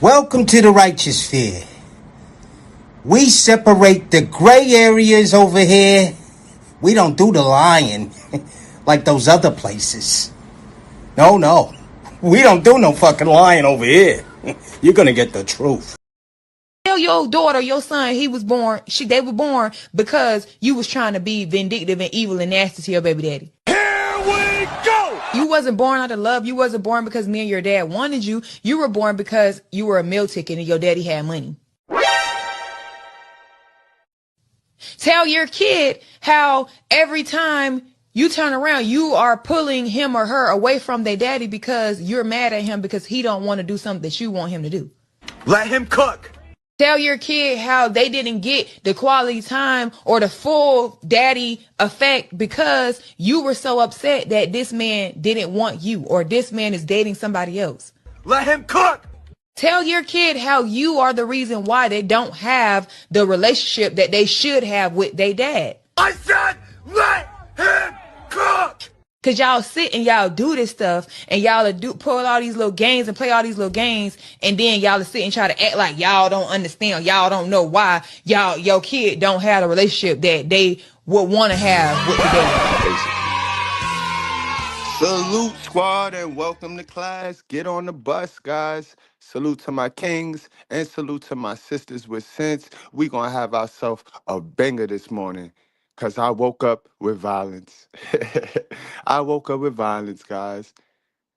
Welcome to the righteous sphere. We separate the gray areas over here. We don't do the lying like those other places. No. We don't do no fucking lying over here. You're gonna get the truth. Tell your daughter, your son, they were born because you was trying to be vindictive and evil and nasty to your baby daddy. Here we go! You wasn't born out of love. You wasn't born because me and your dad wanted you. You were born because you were a meal ticket and your daddy had money. Tell your kid how every time you turn around, you are pulling him or her away from their daddy because you're mad at him because he don't want to do something that you want him to do. Let him cook. Tell your kid how they didn't get the quality time or the full daddy effect because you were so upset that this man didn't want you or this man is dating somebody else. Let him cook. Tell your kid how you are the reason why they don't have the relationship that they should have with their dad. I said let him cook. Cause y'all sit and y'all do this stuff and y'all pull all these little games and play all these little games and then y'all sit and try to act like y'all don't understand, y'all don't know why your kid don't have a relationship that they would want to have with the dad. Salute, squad, and welcome to class. Get on the bus, guys. Salute to my kings and salute to my sisters with sense. We gonna have ourselves a banger this morning because I woke up with violence. I woke up with violence, guys.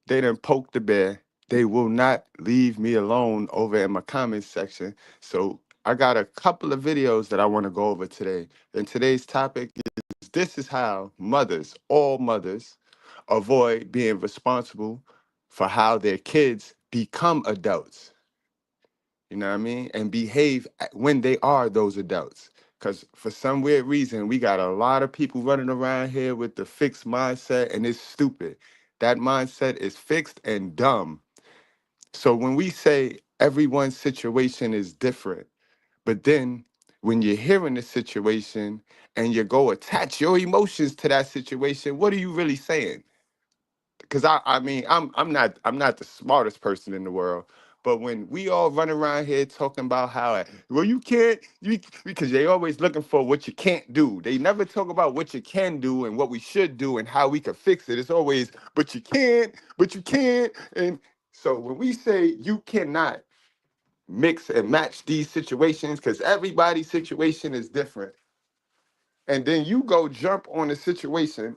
They done poked the bear. They will not leave me alone over in my comments section. So I got a couple of videos that I want to go over today. And today's topic is this is how mothers, all mothers, avoid being responsible for how their kids become adults. You know what I mean? And behave when they are those adults. Because for some weird reason, we got a lot of people running around here with the fixed mindset, and it's stupid. That mindset is fixed and dumb. So when we say everyone's situation is different, but then when you're hearing the situation and you go attach your emotions to that situation, what are you really saying? Because I mean I'm not the smartest person in the world, but when we all run around here talking about how well you can't because they always looking for what you can't do. They never talk about what you can do and what we should do and how we can fix it. It's always but you can't. And so when we say you cannot mix and match these situations because everybody's situation is different, and then you go jump on a situation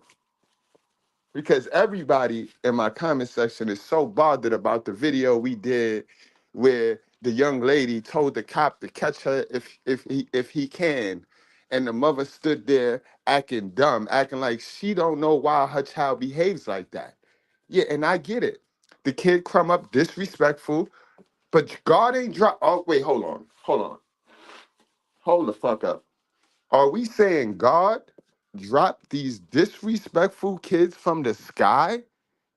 because everybody in my comment section is so bothered about the video we did where the young lady told the cop to catch her if he can, and the mother stood there acting dumb, acting like she don't know why her child behaves like that. Yeah, and I get it. The kid come up disrespectful, but God ain't drop. Oh wait, hold the fuck up. Are we saying God dropped these disrespectful kids from the sky?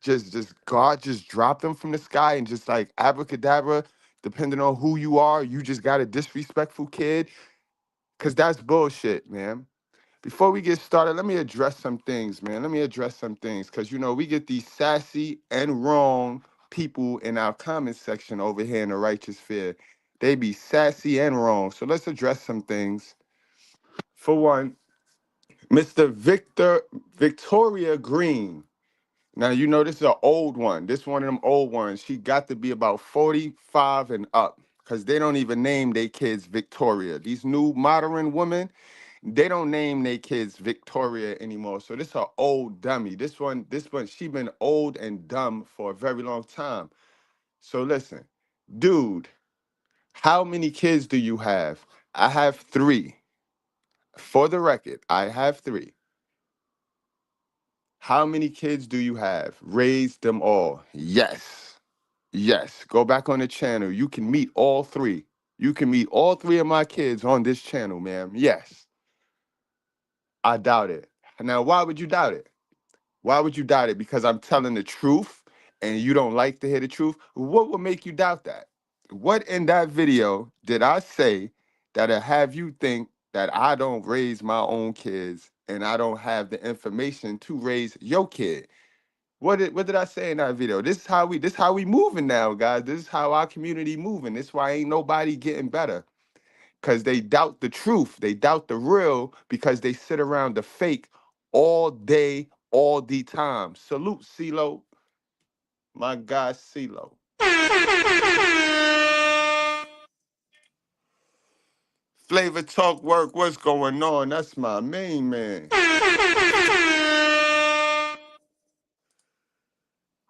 Just God just dropped them from the sky and just like abracadabra, depending on who you are, you just got a disrespectful kid? Cause that's bullshit, man. Before we get started, let me address some things, man. Let me address some things. Cause you know, we get these sassy and wrong people in our comment section over here in the righteous fear. They be sassy and wrong. So let's address some things. For one, Mr. Victoria Green. Now, you know, this is an old one. This one of them old ones. She got to be about 45 and up because they don't even name their kids Victoria. These new modern women, they don't name their kids Victoria anymore. So this is an old dummy. This one, she been old and dumb for a very long time. So listen, dude, how many kids do you have? I have three. For the record, I have three. How many kids do you have? Raise them all. Yes. Yes. Go back on the channel. You can meet all three. You can meet all three of my kids on this channel, ma'am. Yes. I doubt it. Now, why would you doubt it? Why would you doubt it? Because I'm telling the truth and you don't like to hear the truth? What would make you doubt that? What in that video did I say that'll have you think that I don't raise my own kids and I don't have the information to raise your kid? What did I say in that video? This how we moving now, guys. This is how our community moving. This why ain't nobody getting better. Cause they doubt the truth. They doubt the real because they sit around the fake all day, all the time. Salute CeeLo, my guy CeeLo. Flavor Talk Work, what's going on? That's my main man.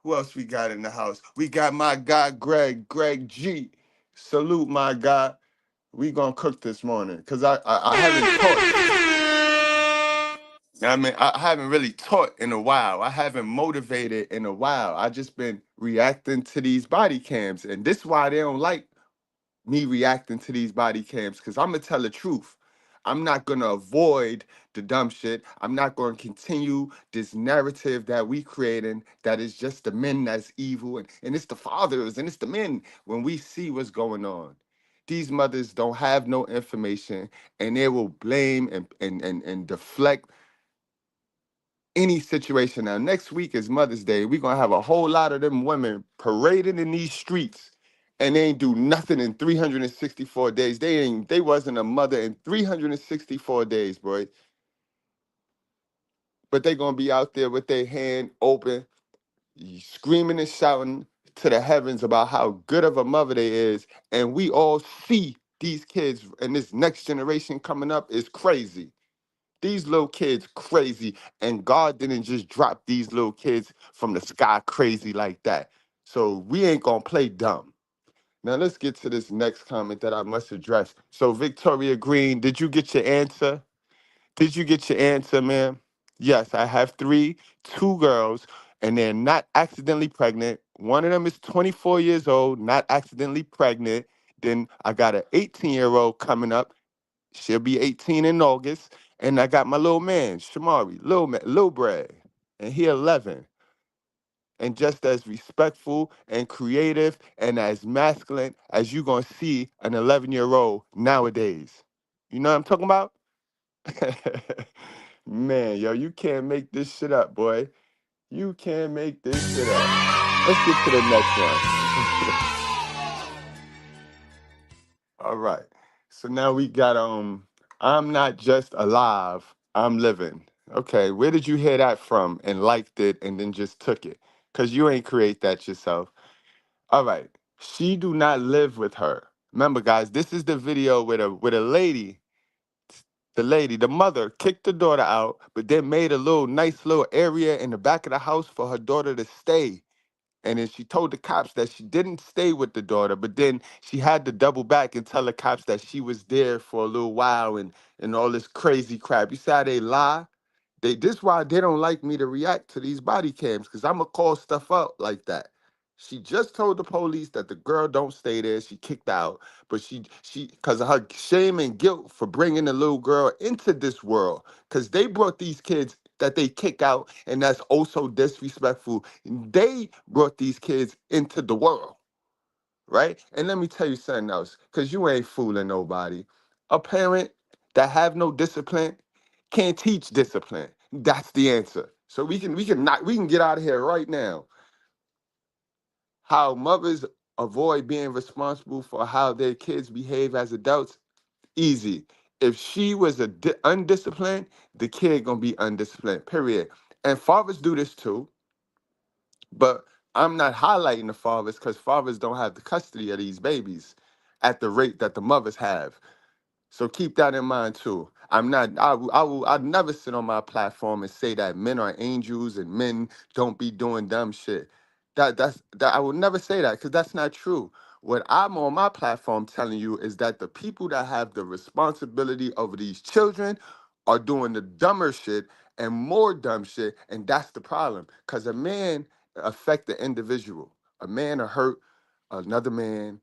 Who else we got in the house? We got my guy Greg G. Salute my guy. We gonna cook this morning because I haven't taught. I mean, I haven't really taught in a while. I haven't motivated in a while. I just been reacting to these body cams, and this is why they don't like me reacting to these body cams. Because I'm gonna tell the truth. I'm not gonna avoid the dumb shit. I'm not gonna continue this narrative that we creating that is just the men that's evil, and it's the fathers and it's the men. When we see what's going on, these mothers don't have no information, and they will blame and deflect any situation. Now, next week is Mother's Day. We're gonna have a whole lot of them women parading in these streets, and they ain't do nothing in 364 days. They wasn't a mother in 364 days, boy. But they gonna be out there with their hand open, screaming and shouting to the heavens about how good of a mother they is. And we all see these kids and this next generation coming up is crazy. These little kids crazy, and God didn't just drop these little kids from the sky crazy like that. So we ain't gonna play dumb. Now let's get to this next comment that I must address. So Victoria Green, did you get your answer? Did you get your answer, ma'am? Yes, I have three, two girls, and they're not accidentally pregnant. One of them is 24 years old, not accidentally pregnant. Then I got an 18-year-old coming up. She'll be 18 in August. And I got my little man, Shamari, Lil Brad, and he 11. And just as respectful and creative and as masculine as you gonna see an 11-year-old nowadays. You know what I'm talking about? Man, yo, you can't make this shit up, boy. You can't make this shit up. Let's get to the next one. All right. So now we got I'm not just alive, I'm living. Okay, where did you hear that from and liked it and then just took it? Cause you ain't create that yourself. All right. She do not live with her. Remember, guys, this is the video with a lady, the mother kicked the daughter out, but then made a little nice little area in the back of the house for her daughter to stay. And then she told the cops that she didn't stay with the daughter, but then she had to double back and tell the cops that she was there for a little while and all this crazy crap. You see how they lie? This why they don't like me to react to these body cams, because I'ma call stuff out like that. She just told the police that the girl don't stay there. She kicked out, but she because of her shame and guilt for bringing the little girl into this world, because they brought these kids that they kick out, and that's also disrespectful. They brought these kids into the world, right? And let me tell you something else, because you ain't fooling nobody. A parent that have no discipline can't teach discipline. That's the answer. So we can get out of here right now. How mothers avoid being responsible for how their kids behave as adults, easy. If she was undisciplined, the kid gonna be undisciplined. Period. And fathers do this too, but I'm not highlighting the fathers because fathers don't have the custody of these babies at the rate that the mothers have. So keep that in mind too. I'm not. I'd never sit on my platform and say that men are angels and men don't be doing dumb shit. That I would never say that because that's not true. What I'm on my platform telling you is that the people that have the responsibility over these children are doing the dumber shit and more dumb shit, and that's the problem. Because a man affect the individual. A man will hurt another man,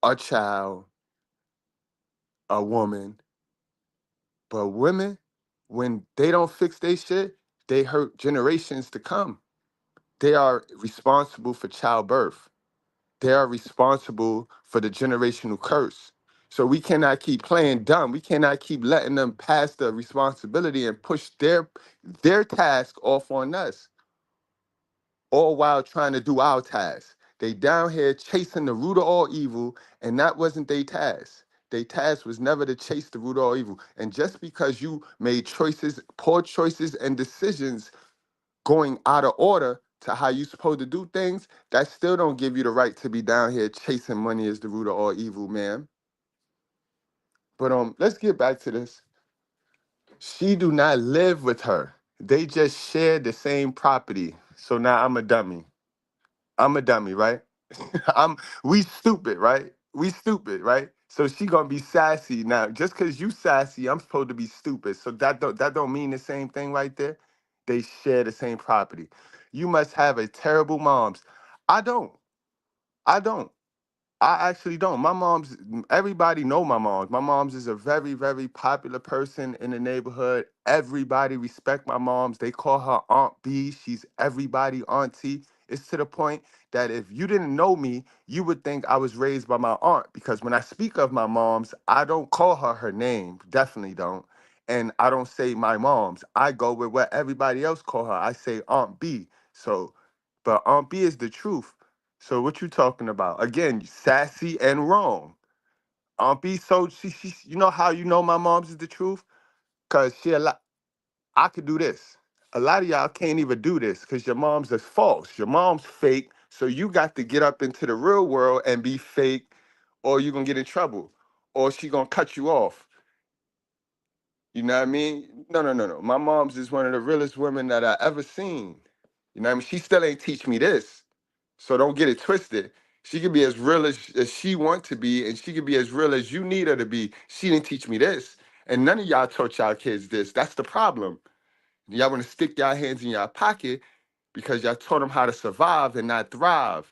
a child, a woman. But women, when they don't fix their shit, they hurt generations to come. They are responsible for childbirth. They are responsible for the generational curse. So we cannot keep playing dumb. We cannot keep letting them pass the responsibility and push their task off on us. all while trying to do our task. They down here chasing the root of all evil, and that wasn't their task. Their task was never to chase the root of all evil. And just because you made choices, poor choices and decisions going out of order to how you supposed to do things, that still don't give you the right to be down here chasing money as the root of all evil, man. But let's get back to this. She do not live with her. They just share the same property. So now I'm a dummy. I'm a dummy, right? We stupid, right? We stupid, right? So she gonna be sassy. Now, just cause you sassy, I'm supposed to be stupid. So that don't mean the same thing right there. They share the same property. You must have a terrible moms. I don't. I don't. I actually don't. My mom's, everybody know my mom's. My mom's is a very, very popular person in the neighborhood. Everybody respect my mom's. They call her Aunt B. She's everybody auntie. It's to the point that if you didn't know me, you would think I was raised by my aunt, because when I speak of my mom's, I don't call her her name. Definitely don't. And I don't say my mom's. I go with what everybody else call her. I say Aunt B. So, but Aunt B is the truth. So what you talking about? Again, sassy and wrong. B, so she you know how you know my mom's is the truth? Cause she a lot. I could do this. A lot of y'all can't even do this because your mom's is false. Your mom's fake. So you got to get up into the real world and be fake, or you gonna get in trouble, or she gonna cut you off. You know what I mean? No, no, no, no. My mom's is one of the realest women that I ever seen. You know what I mean? She still ain't teach me this. So don't get it twisted. She could be as real as she want to be, and she could be as real as you need her to be. She didn't teach me this. And none of y'all taught y'all kids this. That's the problem. Y'all want to stick y'all hands in y'all pocket because y'all taught them how to survive and not thrive.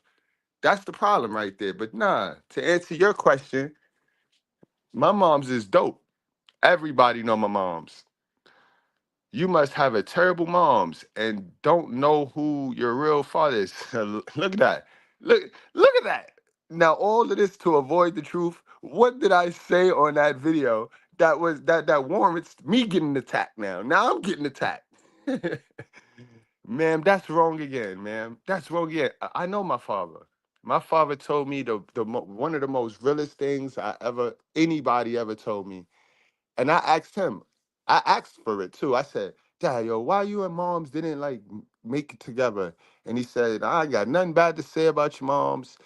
That's the problem right there. But nah, to answer your question, my mom's is dope. Everybody know my mom's. You must have a terrible moms and don't know who your real father is. Look at that. Look at that. Now all of this to avoid the truth. What did I say on that video that warrants me getting attacked now? Now I'm getting attacked. Ma'am, that's wrong again, ma'am. That's wrong again. I know my father. My father told me one of the most realest things anybody ever told me. And I asked him, I asked for it too. I said, Dad, yo, why you and moms didn't like make it together? And he said, I ain't got nothing bad to say about your moms.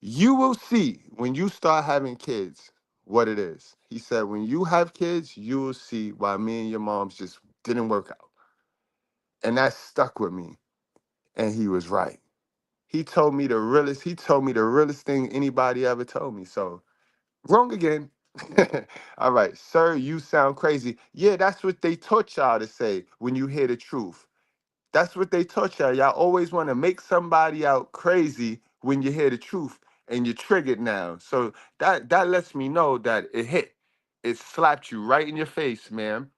You will see when you start having kids what it is. He said, when you have kids, you will see why me and your moms just didn't work out. And that stuck with me. And he was right. He told me the realest thing anybody ever told me. So wrong again. All right, sir, you sound crazy. Yeah, that's what they taught y'all to say when you hear the truth. That's what they taught y'all. Y'all always want to make somebody out crazy when you hear the truth and you're triggered now. So that lets me know that it hit. It slapped you right in your face, ma'am.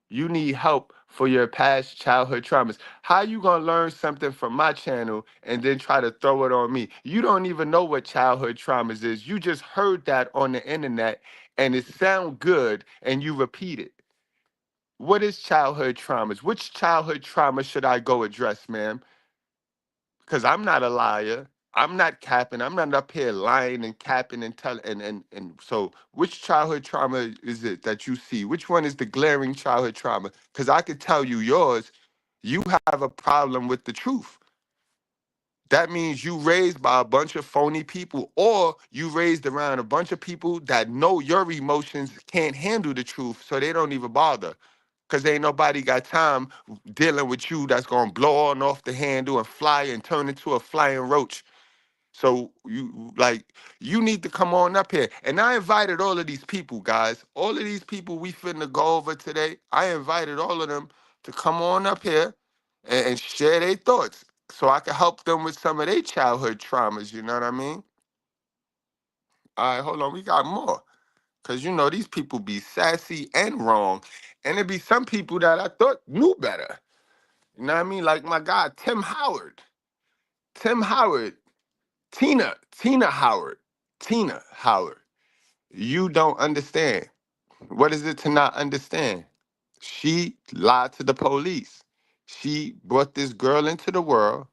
You need help for your past childhood traumas. How you gonna learn something from my channel and then try to throw it on me? You don't even know what childhood traumas is. You just heard that on the internet and it sound good and you repeat it. What is childhood traumas? Which childhood trauma should I go address, ma'am? Because I'm not a liar. I'm not capping. I'm not up here lying and capping and telling. And so, which childhood trauma is it that you see? Which one is the glaring childhood trauma? Because I could tell you yours. You have a problem with the truth. That means you raised by a bunch of phony people, or you raised around a bunch of people that know your emotions can't handle the truth, so they don't even bother. Cause ain't nobody got time dealing with you that's gonna blow on off the handle and fly and turn into a flying roach. So you need to come on up here. And I invited all of these people, guys. All of these people we finna go over today. I invited all of them to come on up here and share their thoughts. So I can help them with some of their childhood traumas, you know what I mean? All right, hold on, we got more. Cause these people be sassy and wrong. And there be some people that I thought knew better. You know what I mean? Like my guy, Tim Howard. Tim Howard. Tina Howard. Tina Howard. You don't understand. What is it to not understand? She lied to the police. She brought this girl into the world.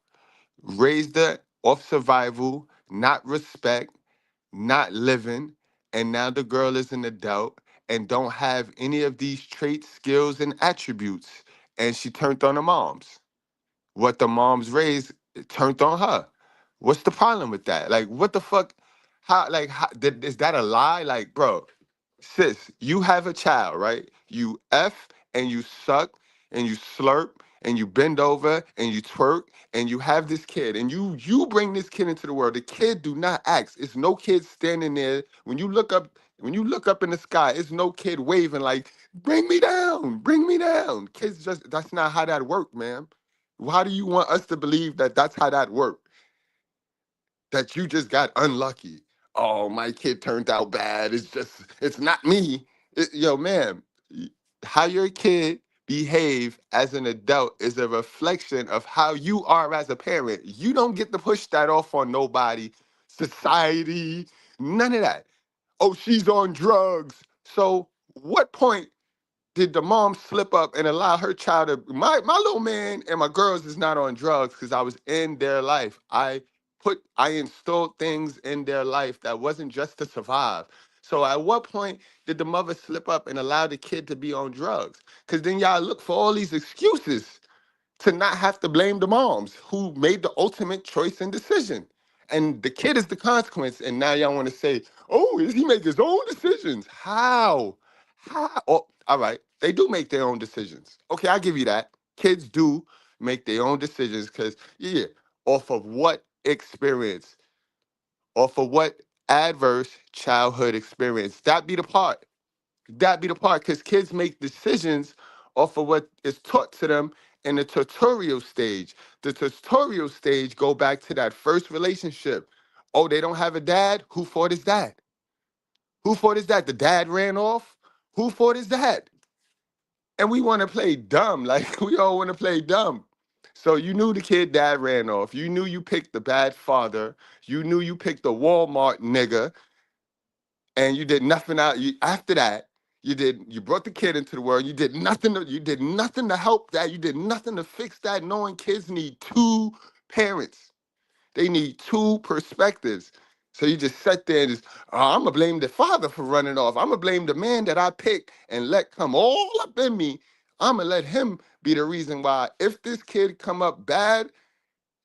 raised her off survival, not respect, not living, and now the girl is an adult and don't have any of these traits, skills, and attributes, and she turned on her moms. What the moms raised turned on her. What's the problem with that? Like, what the fuck? Is that a lie? Like, bro, sis, you have a child, right? You F and you suck and you slurp and you bend over and you twerk and you have this kid and you bring this kid into the world. The kid do not ask. It's no kid standing there. When you look up in the sky, it's no kid waving like, bring me down, bring me down. Kids just, that's not how that work, man. Why do you want us to believe that that's how that worked? That you just got unlucky. Oh, my kid turned out bad. It's not me. Yo, man, how your kid behave as an adult is a reflection of how you are as a parent. You don't get to push that off on nobody, society, none of that. Oh, she's on drugs. So what point did the mom slip up and allow her child to my little man and my girls is not on drugs because I was in their life. I installed things in their life that wasn't just to survive. So at what point did the mother slip up and allow the kid to be on drugs? Because then y'all look for all these excuses to not have to blame the moms who made the ultimate choice and decision. And the kid is the consequence. And now y'all want to say, oh, he make his own decisions. How? How? Oh, all right. They do make their own decisions. Okay, I'll give you that. Kids do make their own decisions because, yeah, off of what experience? Off of what adverse childhood experience? That be the part. That be the part because kids make decisions off of what is taught to them in the tutorial stage. The tutorial stage go back to that first relationship. Oh, they don't have a dad? Who fought his dad? Who fought his dad? The dad ran off? Who fought his dad? And we want to play dumb. Like, we all want to play dumb. So you knew the kid dad ran off. You knew you picked the bad father. You knew you picked the Walmart nigga. And you did nothing out. After that, you brought the kid into the world. You did nothing to help that. You did nothing to fix that, knowing kids need two parents. They need two perspectives. So you just sat there and just, I'm gonna blame the father for running off. I'm gonna blame the man that I picked and let come all up in me. I'm gonna let him be the reason why if this kid come up bad,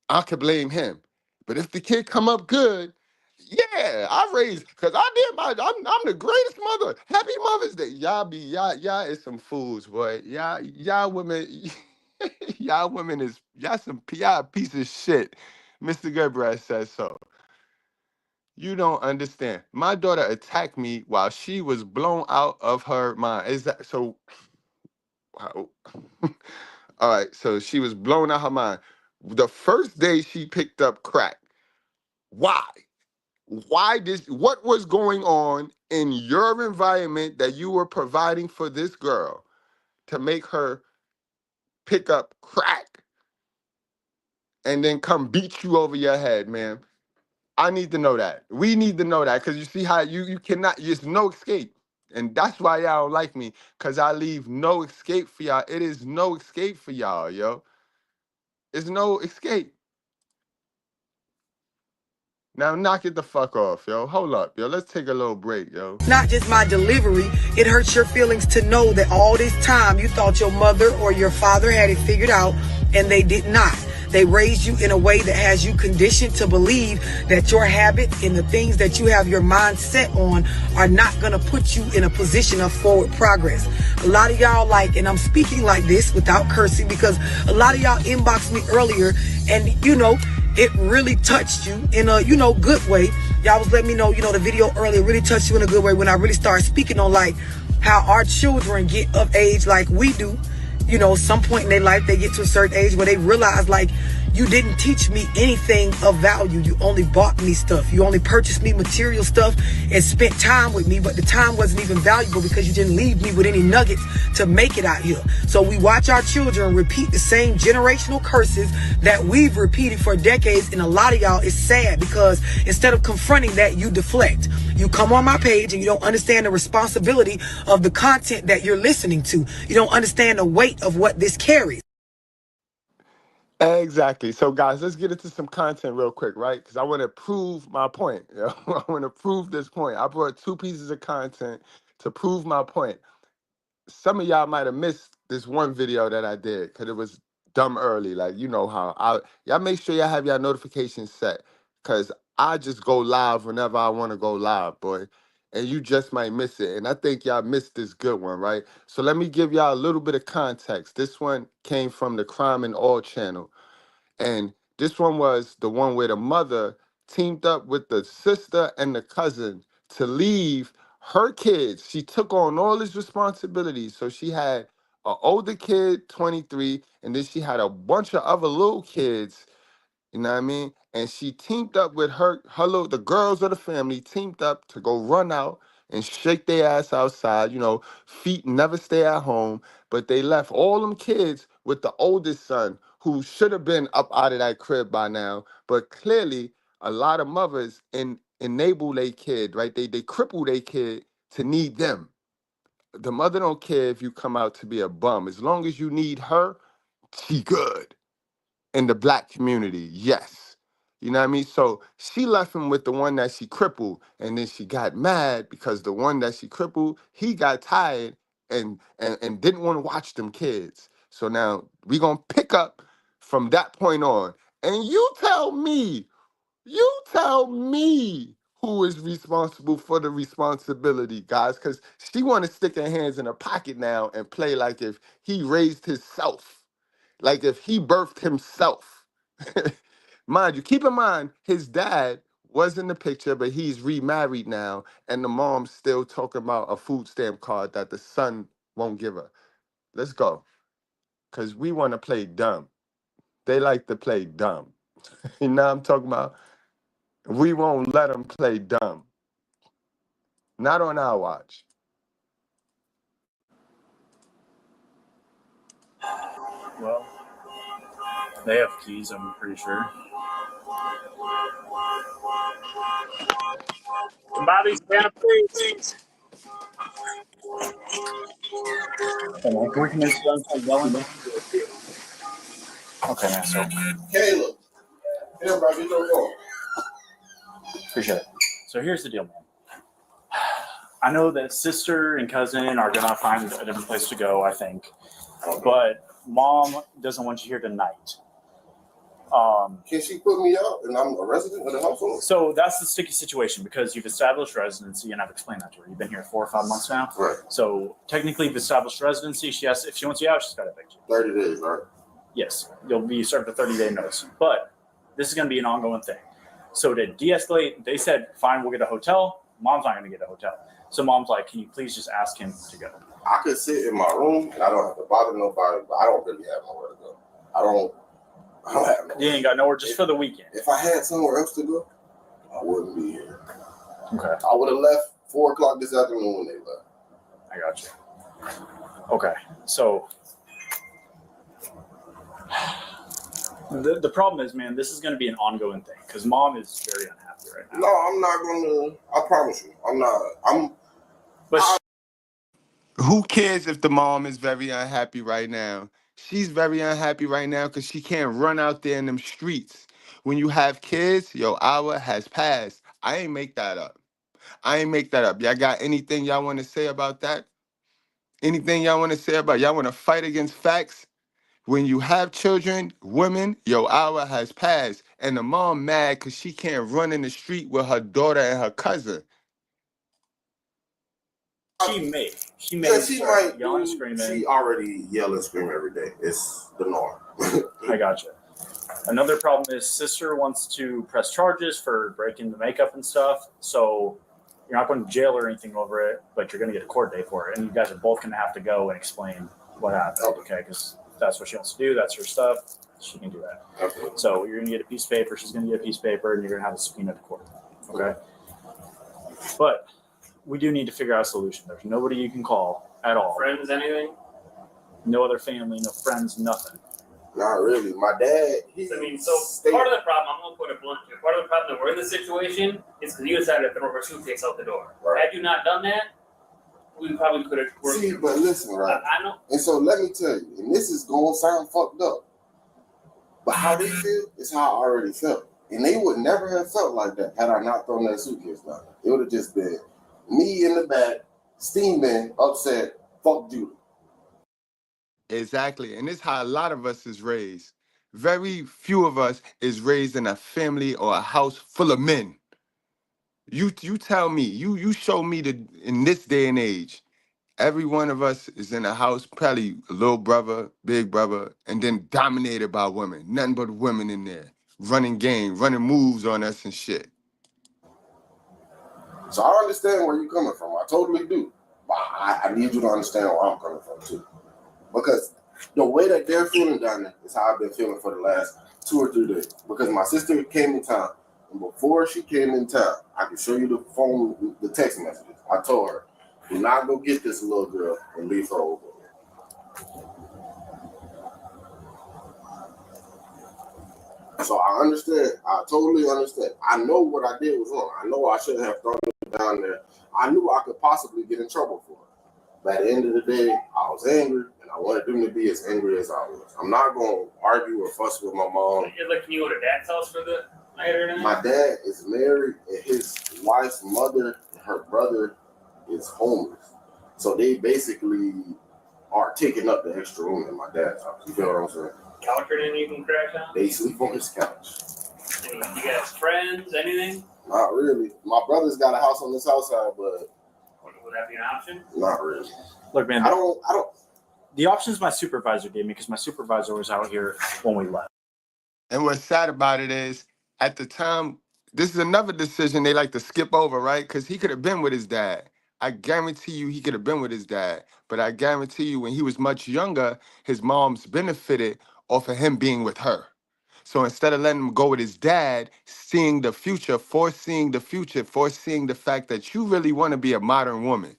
I could blame him. But if the kid come up good, yeah, I raised because I did I'm the greatest mother. Happy Mother's Day. Y'all is some fools, boy. Y'all women, y'all a piece of shit. Mr. Goodbread says so. You don't understand. My daughter attacked me while she was blown out of her mind. Is that so? Wow. All right, so she was blown out her mind. The first day she picked up crack. Why? What was going on in your environment that you were providing for this girl to make her pick up crack and then come beat you over your head, man? I need to know that. We need to know that because you see how you cannot, there's no escape. And that's why y'all don't like me, because I leave no escape for y'all. It is no escape for y'all, yo. It's no escape. Now knock it the fuck off, yo. Hold up, yo. Let's take a little break, yo. Not just my delivery, it hurts your feelings to know that all this time you thought your mother or your father had it figured out and they did not. They raised you in a way that has you conditioned to believe that your habits and the things that you have your mind set on are not going to put you in a position of forward progress. A lot of y'all and I'm speaking like this without cursing because a lot of y'all inboxed me earlier and, it really touched you in a, good way. Y'all was letting me know, the video earlier really touched you in a good way when I really started speaking on how our children get of age like we do. Some point in their life, they get to a certain age where they realize you didn't teach me anything of value. You only bought me stuff. You only purchased me material stuff and spent time with me, but the time wasn't even valuable because you didn't leave me with any nuggets to make it out here. So we watch our children repeat the same generational curses that we've repeated for decades. And a lot of y'all is sad because instead of confronting that, you deflect. You come on my page and you don't understand the responsibility of the content that you're listening to. You don't understand the weight of what this carries. Exactly. So, guys, let's get into some content real quick, right? Because I want to prove my point. You know? I want to prove this point. I brought 2 pieces of content to prove my point. Some of y'all might have missed this one video that I did because it was dumb early. Like, you know how y'all make sure y'all have y'all notifications set because I just go live whenever I want to go live, boy. And you just might miss it. And I think y'all missed this good one, right? So let me give y'all a little bit of context. This one came from the Crime and All channel. And this one was the one where the mother teamed up with the sister and the cousin to leave her kids. She took on all his responsibilities. So she had an older kid, 23, and then she had a bunch of other little kids, you know what I mean? And she teamed up with the girls of the family teamed up to go run out and shake their ass outside. You know, feet never stay at home. But they left all them kids with the oldest son who should have been up out of that crib by now. But clearly, a lot of mothers enable their kid, right? They cripple their kid to need them. The mother don't care if you come out to be a bum. As long as you need her, she good. In the black community, yes. You know what I mean? So she left him with the one that she crippled, and then she got mad because the one that she crippled, he got tired and didn't want to watch them kids. So now we gonna pick up from that point on. And you tell me who is responsible for the responsibility, guys, because she want to stick her hands in her pocket now and play like if he raised himself. Like if he birthed himself. Mind you, keep in mind, his dad was in the picture, but he's remarried now, and the mom's still talking about a food stamp card that the son won't give her. Let's go. Because we want to play dumb. They like to play dumb. You know what I'm talking about? We won't let them play dumb. Not on our watch. Well, they have keys, I'm pretty sure. Bobby, stand up, please. Can we convince them to yelling? Okay, man, so. Caleb. Everybody, get your phone. Appreciate it. So here's the deal, man. I know that sister and cousin are going to find a different place to go, I think. But mom doesn't want you here tonight. Can she put me out and I'm a resident of the household? So that's the sticky situation because you've established residency, and I've explained that to her. You've been here 4 or 5 months now. Right. So technically, you've established residency. If she wants you out, she's got to evict you. 30 days, right? Yes, you'll be served a 30-day notice. But this is going to be an ongoing thing. So to de-escalate, they said, fine, we'll get a hotel. Mom's not going to get a hotel. So mom's like, can you please just ask him to go? I could sit in my room and I don't have to bother nobody, but I don't really have nowhere to go. I don't have nowhere. You ain't got nowhere just for the weekend. If I had somewhere else to go, I wouldn't be here. Okay. I would have left 4 o'clock this afternoon when they left. I got you. Okay. So the problem is, man, this is going to be an ongoing thing because mom is very unhappy right now. No, I'm not going to. I promise you. I'm not. Who cares if the mom is very unhappy right now? She's very unhappy right now because she can't run out there in them streets. When you have kids, your hour has passed. I ain't make that up. Y'all got anything y'all want to say about that? Anything y'all want to say about y'all want to fight against facts? When you have children, women, your hour has passed. And the mom mad because she can't run in the street with her daughter and her cousin. She may. Yeah, she might yelling, screaming. She already yell and scream every day. It's the norm. I got you. Another problem is sister wants to press charges for breaking the makeup and stuff. So you're not going to jail or anything over it, but you're going to get a court date for it. And you guys are both going to have to go and explain what happened. Okay, because that's what she wants to do. That's her stuff. She can do that. Okay. So you're going to get a piece of paper. She's going to get a piece of paper, and you're going to have a subpoena to court. Okay. But we do need to figure out a solution. There's nobody you can call at all. Friends, anything? No other family, no friends, nothing. Not really. My dad, part of the problem, I'm going to put it blunt here, part of the problem that we're in this situation is because you decided to throw her suitcase out the door. Right. Had you not done that, we probably could have worked. See, but listen, right? I know. And so let me tell you, and this is going to sound fucked up, But how they feel is how I already felt. And they would never have felt like that had I not thrown that suitcase down. It would have just been me in the back, steaming, upset, fuck Judy. Exactly. And it's how a lot of us is raised. Very few of us is raised in a family or a house full of men. You tell me, you show me that in this day and age, every one of us is in a house, probably a little brother, big brother, and then dominated by women. Nothing but women in there. Running game, running moves on us and shit. So I understand where you're coming from. I totally do. But I need you to understand where I'm coming from too. Because the way that they're feeling down there is how I've been feeling for the last 2 or 3 days. Because my sister came in town, and before she came in town, I can show you the text messages. I told her, do not go get this little girl and leave her over there. So I understand. I totally understand. I know what I did was wrong. I know I shouldn't have thrown it down there. I knew I could possibly get in trouble for it. But at the end of the day, I was angry, and I wanted them to be as angry as I was. I'm not going to argue or fuss with my mom. Can you go to dad's house for the night or anything? My dad is married, and his wife's mother and her brother is homeless. So they basically are taking up the extra room in my dad's house. You feel what I'm saying? Couch or anything you can crash on? They sleep on his couch. You guys friends, anything? Not really. My brother's got a house on this outside, but Would that be an option? not really. Look, man, I don't. the options my supervisor gave me, because my supervisor was out here when we left. And what's sad about it is, at the time, this is another decision they like to skip over, right? Because he could have been with his dad. I guarantee you he could have been with his dad. But I guarantee you when he was much younger, his mom's benefited off of him being with her. So instead of letting him go with his dad, seeing the future, foreseeing the fact that you really want to be a modern woman.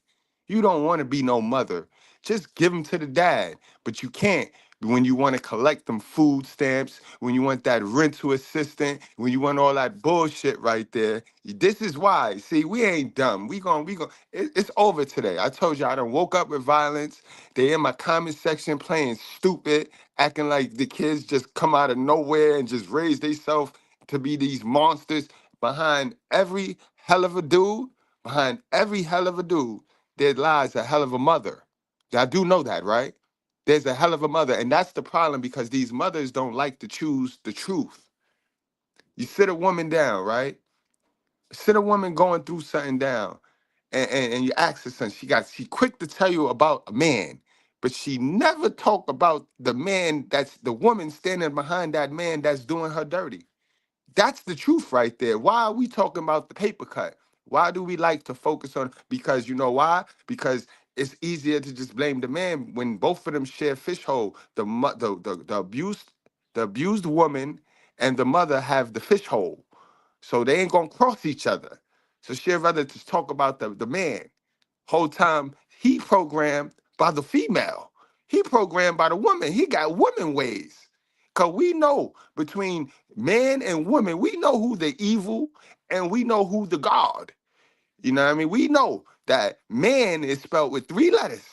You don't want to be no mother. Just give him to the dad. But you can't when you want to collect them food stamps, when you want that rental assistant, when you want all that bullshit right there. This is why. See, we ain't dumb. It's over today. I told you I done woke up with violence. They in my comment section playing stupid, acting like the kids just come out of nowhere and just raise themselves to be these monsters. Behind every hell of a dude, there lies a hell of a mother. Y'all do know that, right? There's a hell of a mother. And that's the problem, because these mothers don't like to choose the truth. You sit a woman down, right? Sit a woman going through something down, and you ask her something. She quick to tell you about a man, but she never talk about the man that's the woman standing behind that man that's doing her dirty. That's the truth right there. Why are we talking about the paper cut? Why do we like to focus on? Because you know why? Because it's easier to just blame the man when both of them share fish hole. The abused woman and the mother have the fish hole, so they ain't gonna cross each other. So she'd rather just talk about the man. Whole time he programmed by the female. He programmed by the woman. He got woman ways. Cause we know between man and woman, we know who the evil and we know who the God. You know what I mean? We know that man is spelled with 3 letters,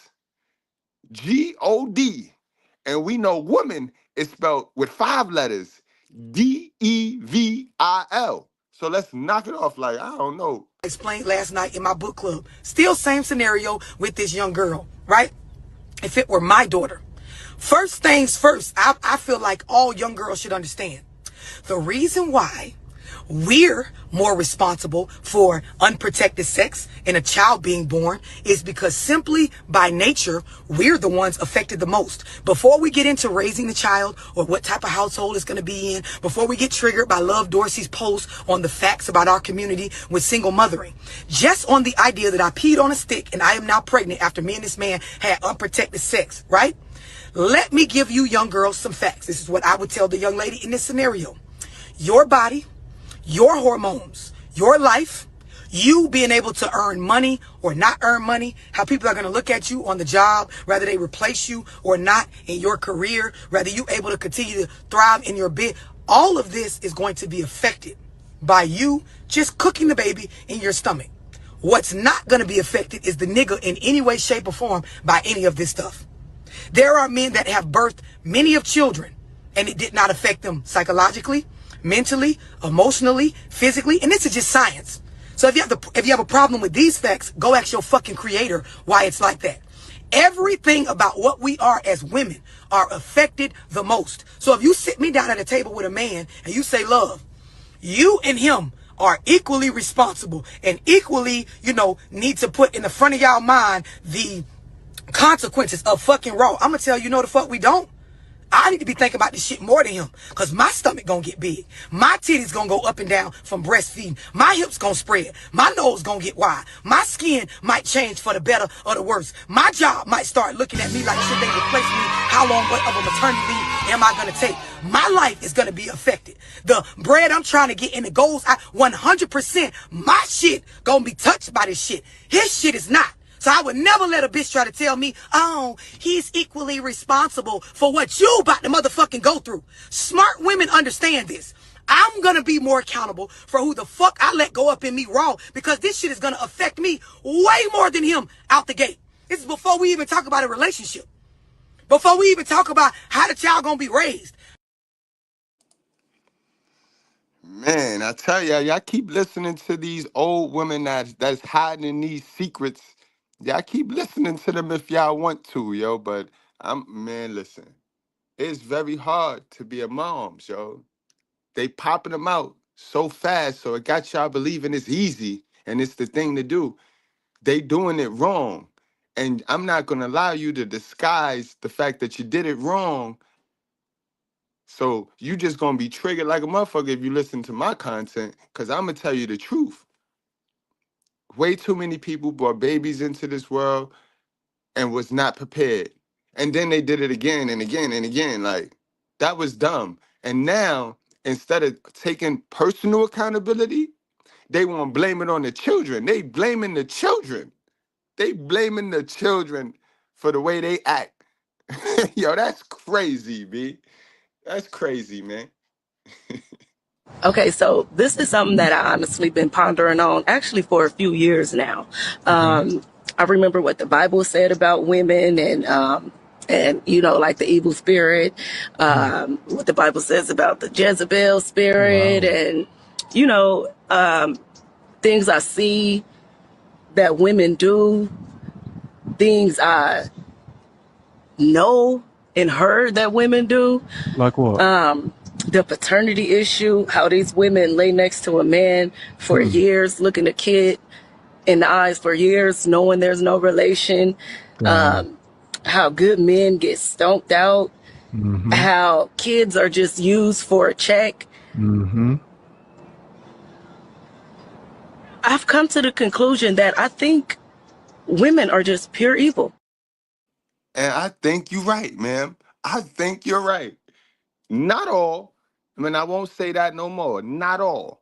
G-O-D. And we know woman is spelled with 5 letters, D-E-V-I-L. So let's knock it off like, I don't know. Explained last night in my book club. Still same scenario with this young girl, right? If it were my daughter. First things first, I feel like all young girls should understand. The reason why we're more responsible for unprotected sex and a child being born is because simply by nature, we're the ones affected the most. Before we get into raising the child or what type of household it's going to be in, before we get triggered by Love Dorsey's post on the facts about our community with single mothering, just on the idea that I peed on a stick and I am now pregnant after me and this man had unprotected sex, right? Let me give you young girls some facts. This is what I would tell the young lady in this scenario. Your body, your hormones, your life, you being able to earn money or not earn money, how people are going to look at you on the job, whether they replace you or not in your career, whether you able to continue to thrive in your bid. All of this is going to be affected by you just cooking the baby in your stomach. What's not going to be affected is the nigga in any way, shape, or form by any of this stuff. There are men that have birthed many of children and it did not affect them psychologically, mentally, emotionally, physically, and this is just science. So if you have a problem with these facts, go ask your fucking creator why it's like that. Everything about what we are as women are affected the most. So if you sit me down at a table with a man and you say, love, you and him are equally responsible and equally, need to put in the front of y'all mind the consequences of fucking raw. I'm gonna tell you, no the fuck we don't. I need to be thinking about this shit more than him, because my stomach gonna get big. My titties gonna go up and down from breastfeeding. My hips gonna spread. My nose gonna get wide. My skin might change for the better or the worse. My job might start looking at me like, should they replace me? How long of a maternity leave am I gonna take? My life is gonna be affected. The bread I'm trying to get and the goals, 100%, my shit gonna be touched by this shit. His shit is not. So I would never let a bitch try to tell me, oh, he's equally responsible for what you about to motherfucking go through. Smart women understand this. I'm gonna be more accountable for who the fuck I let go up in me raw, because this shit is gonna affect me way more than him out the gate. This is before we even talk about a relationship. Before we even talk about how the child gonna be raised. Man, I tell y'all keep listening to these old women that's hiding in these secrets. Y'all keep listening to them if y'all want to, yo. But listen, it's very hard to be a mom, yo. They popping them out so fast, so it got y'all believing it's easy and it's the thing to do. They doing it wrong, and I'm not gonna allow you to disguise the fact that you did it wrong. So you just gonna be triggered like a motherfucker if you listen to my content, because I'm gonna tell you the truth. Way too many people brought babies into this world and was not prepared. And then they did it again and again and again. Like, that was dumb. And now, instead of taking personal accountability, they want to blame it on the children. They blaming the children. They blaming the children for the way they act. Yo, that's crazy, B. That's crazy, man. Okay, so this is something that I honestly been pondering on actually for a few years now. I remember what the Bible said about women and like the evil spirit, what the Bible says about the Jezebel spirit, and things I see that women do, things I know and heard that women do. Like what? The paternity issue, how these women lay next to a man for years, looking a kid in the eyes for years, knowing there's no relation. How good men get stomped out. How kids are just used for a check. I've come to the conclusion that I think women are just pure evil. And I think you're right, ma'am. I think you're right. Not all. I mean, I won't say that no more. Not all.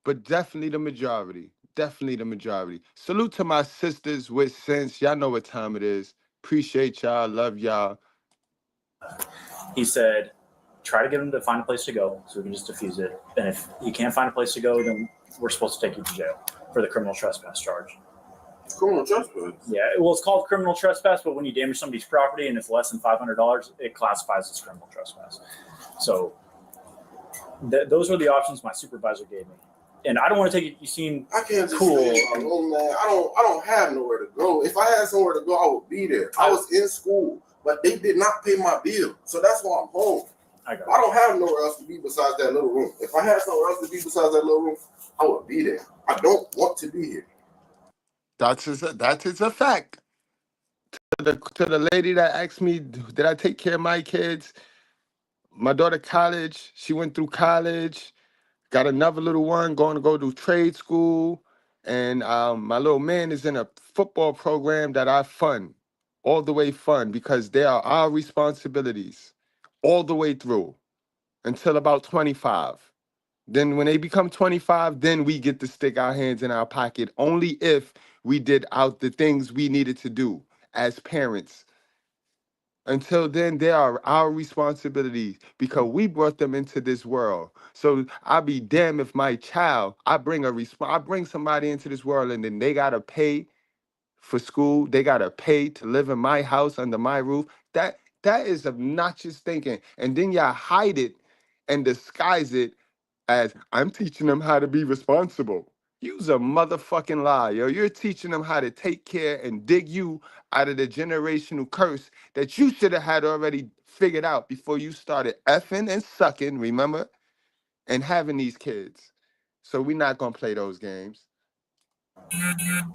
But definitely the majority. Definitely the majority. Salute to my sisters with sense. Y'all know what time it is. Appreciate y'all. Love y'all. He said, try to get him to find a place to go so we can just diffuse it. And if he can't find a place to go, then we're supposed to take you to jail for the criminal trespass charge. Criminal trespass? Yeah, well, it's called criminal trespass, but when you damage somebody's property and it's less than $500, it classifies as criminal trespass. So those were the options my supervisor gave me. And I don't want to take it. You seem I can't just cool. Say, oh man, I don't have nowhere to go. If I had somewhere to go, I would be there. I was in school, but they did not pay my bill, so that's why I'm home. I don't have nowhere else to be besides that little room. If I had somewhere else to be besides that little room, I would be there. I don't want to be here. That is a fact. To the lady that asked me, did I take care of my kids? My daughter college, she went through college, got another little one going to go to trade school, and my little man is in a football program that I fund, all the way fund, because they are our responsibilities all the way through until about 25. Then when they become 25, then we get to stick our hands in our pocket, only if we did out the things we needed to do as parents. Until then, they are our responsibility because we brought them into this world. So I'll be damned if my child, I bring somebody into this world and then they gotta pay for school, they gotta pay to live in my house under my roof. That is obnoxious thinking. And then y'all hide it and disguise it as I'm teaching them how to be responsible. You's a motherfucking lie, yo. You're teaching them how to take care and dig you out of the generational curse that you should have had already figured out before you started effing and sucking, remember? And having these kids. So we're not gonna play those games.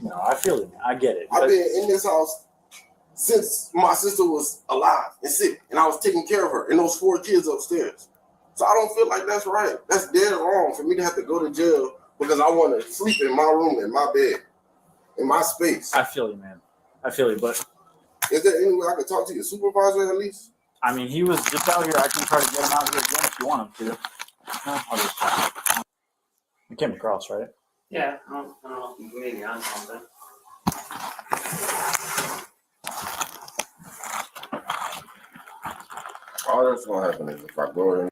No, I feel it. I get it. I've been in this house since my sister was alive and sick, and I was taking care of her and those 4 kids upstairs. So I don't feel like that's right. That's dead wrong for me to have to go to jail because I want to sleep in my room, in my bed, in my space. I feel you, man. I feel you, but is there any way I could talk to your supervisor at least? I mean, he was just out here. I can try to get him out here again if you want him to. I'll just it came across, right? Yeah, I don't know if you maybe on something. All that's gonna happen is if I go in.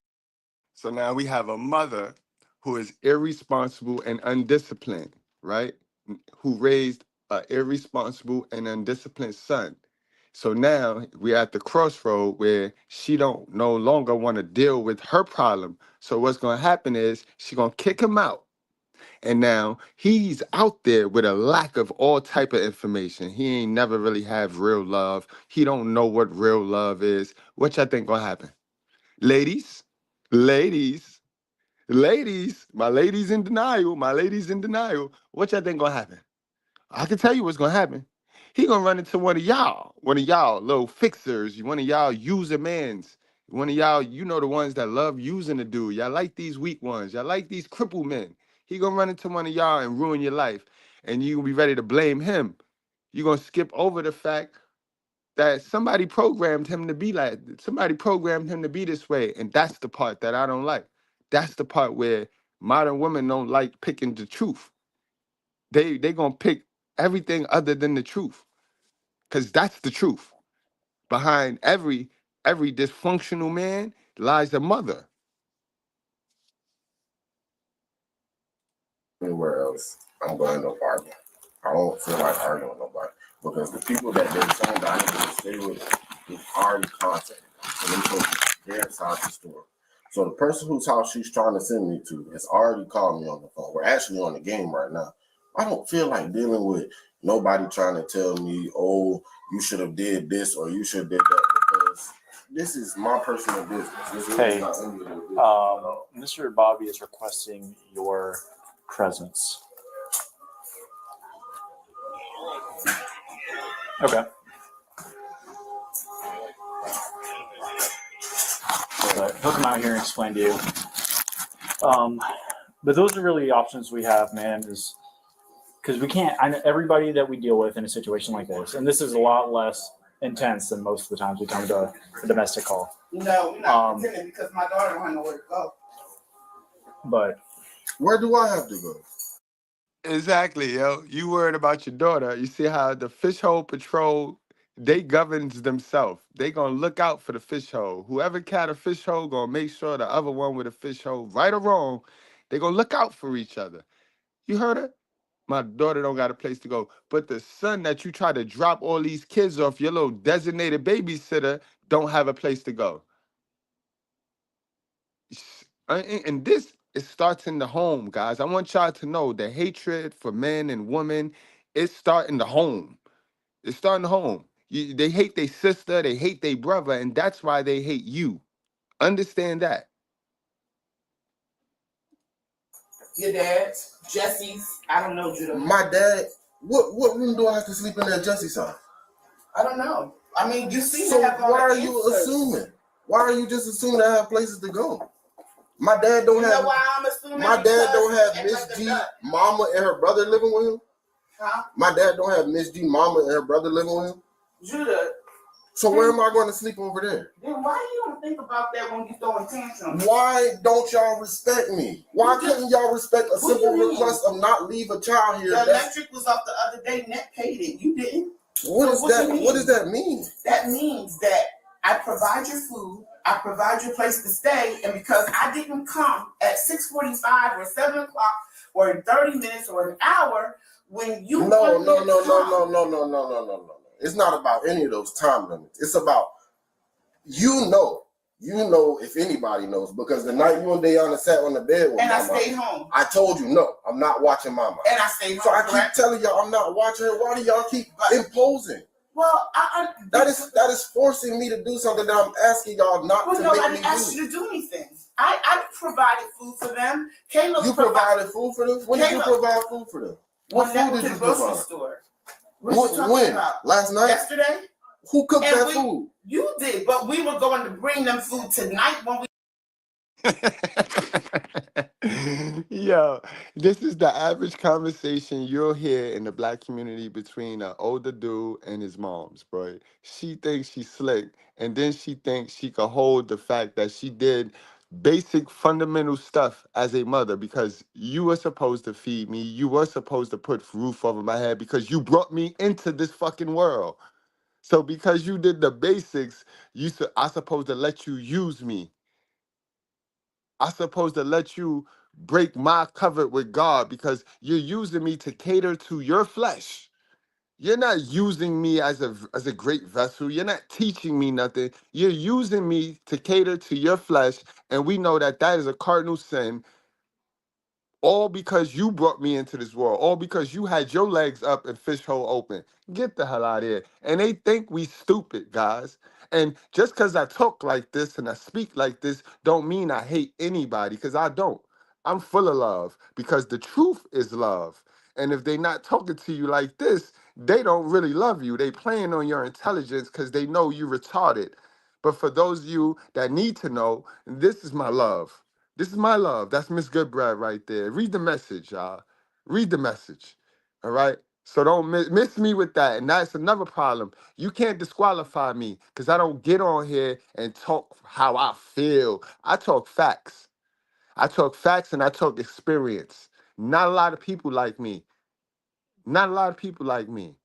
So now we have a mother who is irresponsible and undisciplined, right? Who raised an irresponsible and undisciplined son. So now we're at the crossroad where she don't no longer want to deal with her problem. So what's going to happen is she's going to kick him out. And now he's out there with a lack of all type of information. He ain't never really have real love. He don't know what real love is. What y'all think going to happen? Ladies, my ladies in denial, what y'all think going to happen? I can tell you what's going to happen. He gonna run into one of y'all little fixers, one of y'all user mans, one of y'all, you know, the ones that love using the dude. Y'all like these weak ones. Y'all like these crippled men. He gonna run into one of y'all and ruin your life. And you gonna be ready to blame him. You gonna skip over the fact that somebody programmed him to be this way. And that's the part that I don't like. That's the part where modern women don't like picking the truth. They gonna pick everything other than the truth. Because that's the truth. Behind every dysfunctional man lies a mother. Anywhere else, I'm going to argue. I don't feel like arguing with nobody because the people that they're saying that I need to stay with is already contacted and they told their side of the story. So the person whose house she's trying to send me to has already called me on the phone. We're actually on the game right now. I don't feel like dealing with nobody trying to tell me, oh, you should have did this or you should have did that, because this is my personal business. This is Hey, not any of your business. Mr. Bobby is requesting your presence. Okay. But he'll come out here and explain to you. But those are really options we have, man, is because we can't, I know everybody that we deal with in a situation like this, and this is a lot less intense than most of the times we come to a domestic call. No, we're not pretending because my daughter don't have nowhere to go. But where do I have to go? Exactly, yo. You worried about your daughter. You see how the fish hole patrol, they governs themselves. They gonna look out for the fish hole. Whoever cat a fish hole gonna make sure the other one with a fish hole, right or wrong, they gonna look out for each other. You heard her? My daughter don't got a place to go. But the son that you try to drop all these kids off, your little designated babysitter, don't have a place to go. And this, it starts in the home, guys. I want y'all to know the hatred for men and women, it's starting the home. It's starting the home. They hate their sister, they hate their brother, and that's why they hate you. Understand that. Your dad's, Jesse's, I don't know, Judah. My dad, what room do I have to sleep in at Jesse's house? I don't know. I mean, you see. So why are you assuming? Why are you just assuming I have places to go? My dad don't have. Why I'm assuming? My dad don't have Miss G, mama, and her brother living with him. Huh? My dad don't have Miss G, mama, and her brother living with him. Judah. So where am I going to sleep over there? Then why you don't think about that when you throwing tantrums? Why don't y'all respect me? Why couldn't y'all respect a simple request of not leave a child here? The electric was off the other day. Net paid it. You didn't. What is that? What does that mean? That means that I provide your food, I provide your place to stay, and because I didn't come at 6:45 or 7 o'clock or in 30 minutes or an hour, when you No. It's not about any of those time limits. It's about You know if anybody knows, because the night you and Deanna sat on the bed with and Mama, I stayed home. I told you no, I'm not watching Mama. And I stayed home. So I keep telling y'all I'm not watching her. Why do y'all keep imposing? Well, that is forcing me to do something that I'm asking y'all not to make me do. Well, nobody asked you to do anything. I provided food for them. Caleb, you provided food for them? When did you provide food for them? What food did you provide? Store. When? Last night? Yesterday? Who cooked that food? You did, but we were going to bring them food tonight when we. Yo, this is the average conversation you'll hear in the black community between an older dude and his moms, bro. She thinks she's slick, and then she thinks she could hold the fact that she did basic fundamental stuff as a mother, because you were supposed to feed me, you were supposed to put roof over my head, because you brought me into this fucking world. So because you did the basics, I supposed to let you use me. I'm supposed to let you break my covenant with God, because you're using me to cater to your flesh. You're not using me as a great vessel. You're not teaching me nothing. You're using me to cater to your flesh, and we know that that is a cardinal sin. All because you brought me into this world. All because you had your legs up and fish hole open. Get the hell out of here. And they think we stupid, guys. And just because I talk like this and I speak like this don't mean I hate anybody, because I don't. I'm full of love, because the truth is love. And if they're not talking to you like this, they don't really love you. They playing on your intelligence because they know you retarded. But for those of you that need to know, this is my love. This is my love. That's Miss Goodbread right there. Read the message, y'all. Read the message. All right? So don't miss me with that. And that's another problem. You can't disqualify me because I don't get on here and talk how I feel. I talk facts. I talk facts and I talk experience. Not a lot of people like me. Not a lot of people like me.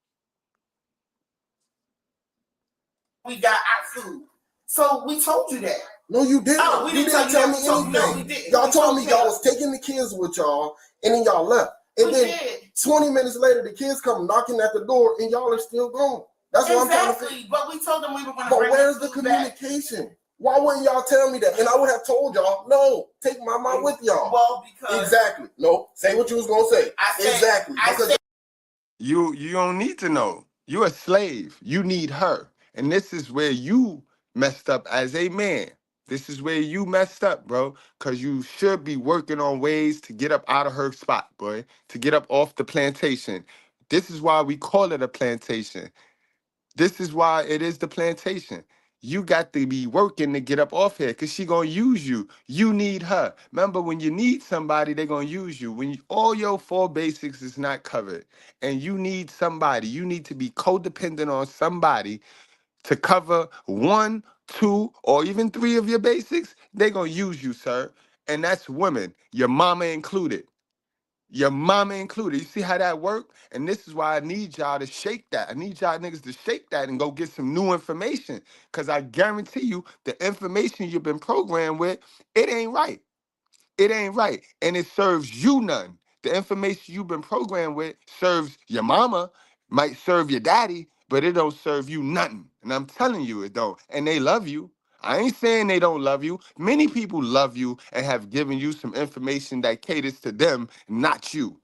We got our food. So we told you that. No, you didn't. Oh, we didn't tell me anything. No, we didn't. Y'all told me y'all was taking the kids with y'all, and then y'all left. And then 20 minutes later, the kids come knocking at the door, and y'all are still gone. That's what I'm trying to figure. But we told them we were going to But bring where's the communication? Back. Why wouldn't y'all tell me that? And I would have told y'all, no, take my mom with y'all. Well, because... Exactly. No, say what you was going to say. Exactly. You don't need to know. You're a slave. You need her. And this is where you messed up as a man. This is where you messed up, bro, because you should be working on ways to get up out of her spot, boy, to get up off the plantation. This is why we call it a plantation. This is why it is the plantation. You got to be working to get up off here, because she going to use you. You need her. Remember, when you need somebody, they're going to use you. When all your 4 basics is not covered and you need somebody, you need to be codependent on somebody to cover 1, 2, or even 3 of your basics, they're going to use you, sir. And that's women, your mama included. Your mama included. You see how that worked? And this is why I need y'all to shake that. I need y'all niggas to shake that and go get some new information. Because I guarantee you, the information you've been programmed with, it ain't right. It ain't right. And it serves you none. The information you've been programmed with serves your mama, might serve your daddy, but it don't serve you nothing. And I'm telling you it don't. And they love you. I ain't saying they don't love you. Many people love you and have given you some information that caters to them, not you.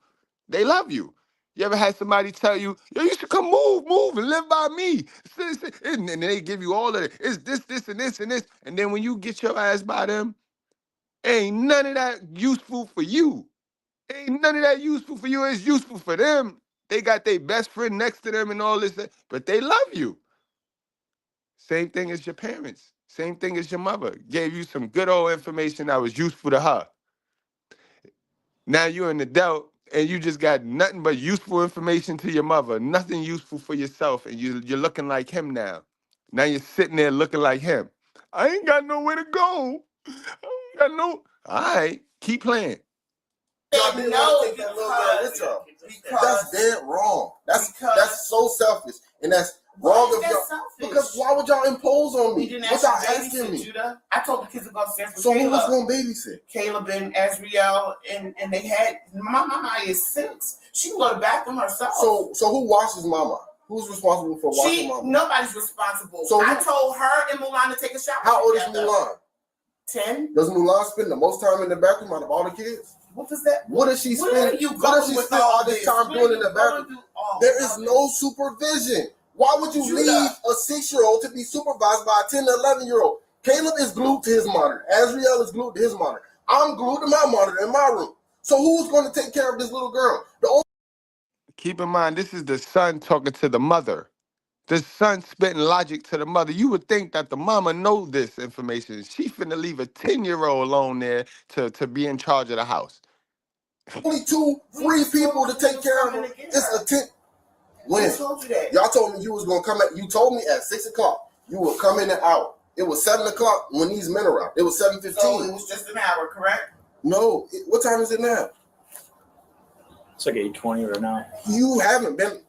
They love you. You ever had somebody tell you, yo, you should come move, and live by me? And they give you all of it. It's this, and this, and this. And then when you get your ass by them, ain't none of that useful for you. Ain't none of that useful for you. It's useful for them. They got their best friend next to them and all this, but they love you. Same thing as your parents. Same thing as your mother. Gave you some good old information that was useful to her. Now you're an adult and you just got nothing but useful information to your mother, nothing useful for yourself, and you're looking like him now. Now you're sitting there looking like him. I ain't got nowhere to go. I ain't got no... All right, keep playing. Y'all didn't want to take that little girl with y'all. That's dead wrong. That's so selfish, and that's wrong of y'all. Because why would y'all impose on me? What y'all asking me? Judah. I told the kids to go upstairs for So Caleb. who was going to babysit? Caleb and Azriel, and they had... My mama is 6. She can go to the bathroom herself. So who washes mama? Who's responsible for watching mama? Nobody's responsible. So I told her and Mulan to take a shower. How old is Mulan? 10. Does Mulan spend the most time in the bathroom out of all the kids? What does that? What does she spend? Where are you going with all this time doing in the bathroom? There is no supervision. Why would you leave a 6-year-old to be supervised by a 10 to 11-year-old? Caleb is glued to his monitor. Azriel is glued to his monitor. I'm glued to my monitor in my room. So who's going to take care of this little girl? Keep in mind, this is the son talking to the mother. The son spitting logic to the mother. You would think that the mama know this information. She finna leave a 10-year-old alone there to be in charge of the house. Only 2 free people to take care of her. It's a 10. When? Y'all told me you was going to come at, you told me at 6 o'clock you will come in and out. It was 7 o'clock when these men arrived. It was 7:15. So it was just an hour, correct? No. What time is it now? It's like 8:20 right now. You haven't been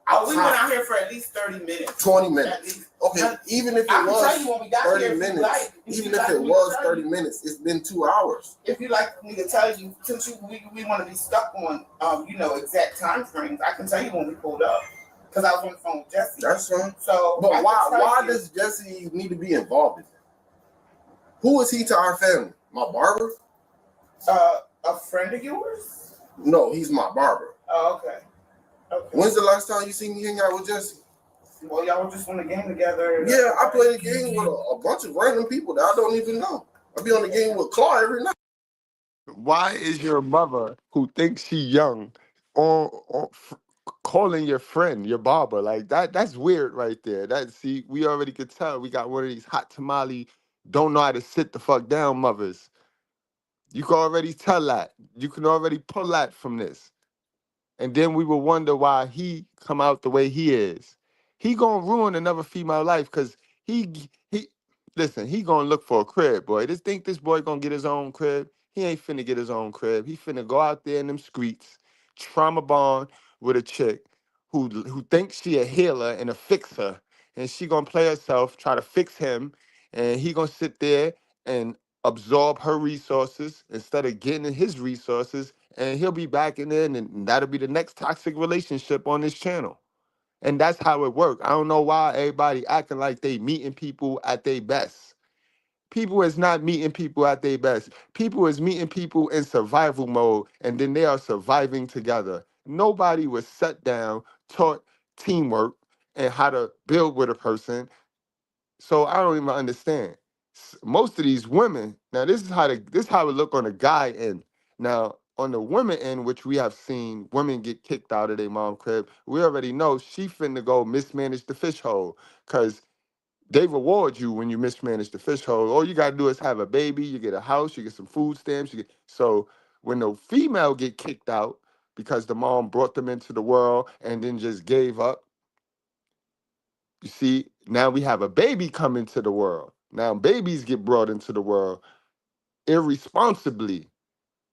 outside. We went out here for at least 30 minutes. 20 minutes. Okay, even if it was 30 minutes, even if it was 30 minutes, it's been 2 hours. If you like me to tell you, since we want to be stuck on, exact time frames, I can tell you when we pulled up. Because I was on the phone with Jesse. That's fine. So, but why does Jesse need to be involved in that? Who is he to our family? My barber? A friend of yours? No, he's my barber. Oh, okay. When's the last time you seen me hang out with Jesse? Well, y'all were just on the game together. Yeah, I play the game with a bunch of random people that I don't even know. I be on the game with Claw every night. Why is your mother, who thinks she young, calling your friend your barber? Like that's weird right there. See, we already could tell we got one of these hot tamale, don't know how to sit the fuck down mothers. You can already tell that. You can already pull that from this. And then we will wonder why he come out the way he is. He gonna ruin another female life because he listen, he gonna look for a crib, boy. Think this boy gonna get his own crib? He ain't finna get his own crib. He finna go out there in them streets, trauma bond with a chick who thinks she a healer and a fixer, and she gonna play herself, try to fix him, and he gonna sit there and absorb her resources instead of getting his resources, and he'll be back in there, and that'll be the next toxic relationship on this channel. And that's how it works. I don't know why everybody acting like they meeting people at their best. People is not meeting people at their best. People is meeting people in survival mode, and then they are surviving together. Nobody was set down, taught teamwork and how to build with a person. So I don't even understand. Most of these women, now this is how it look on the guy end. Now on the women end, which we have seen women get kicked out of their mom crib, we already know she finna go mismanage the fish hole, because they reward you when you mismanage the fish hole. All you gotta do is have a baby, you get a house, you get some food stamps. So when the female get kicked out because the mom brought them into the world and then just gave up, you see, now we have a baby come into the world. Now babies get brought into the world irresponsibly.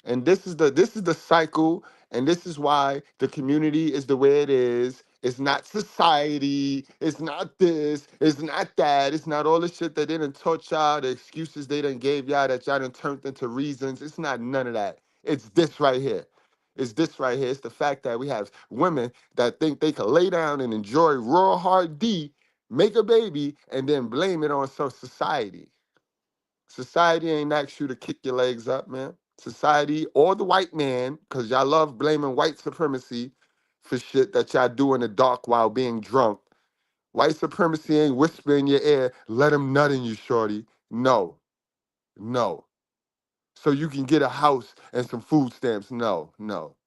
And this is the cycle, and this is why the community is the way it is. It's not society, it's not this, it's not that, it's not all the shit that they done taught y'all, the excuses they done gave y'all that y'all done turned into reasons. It's not none of that. It's this right here. It's this right here. It's the fact that we have women that think they can lay down and enjoy raw hard D, make a baby, and then blame it on some society. Society ain't asked you to kick your legs up, man. Society or the white man, because y'all love blaming white supremacy for shit that y'all do in the dark while being drunk. White supremacy ain't whispering in your ear, let him nut in you, shorty. No. So you can get a house and some food stamps. No.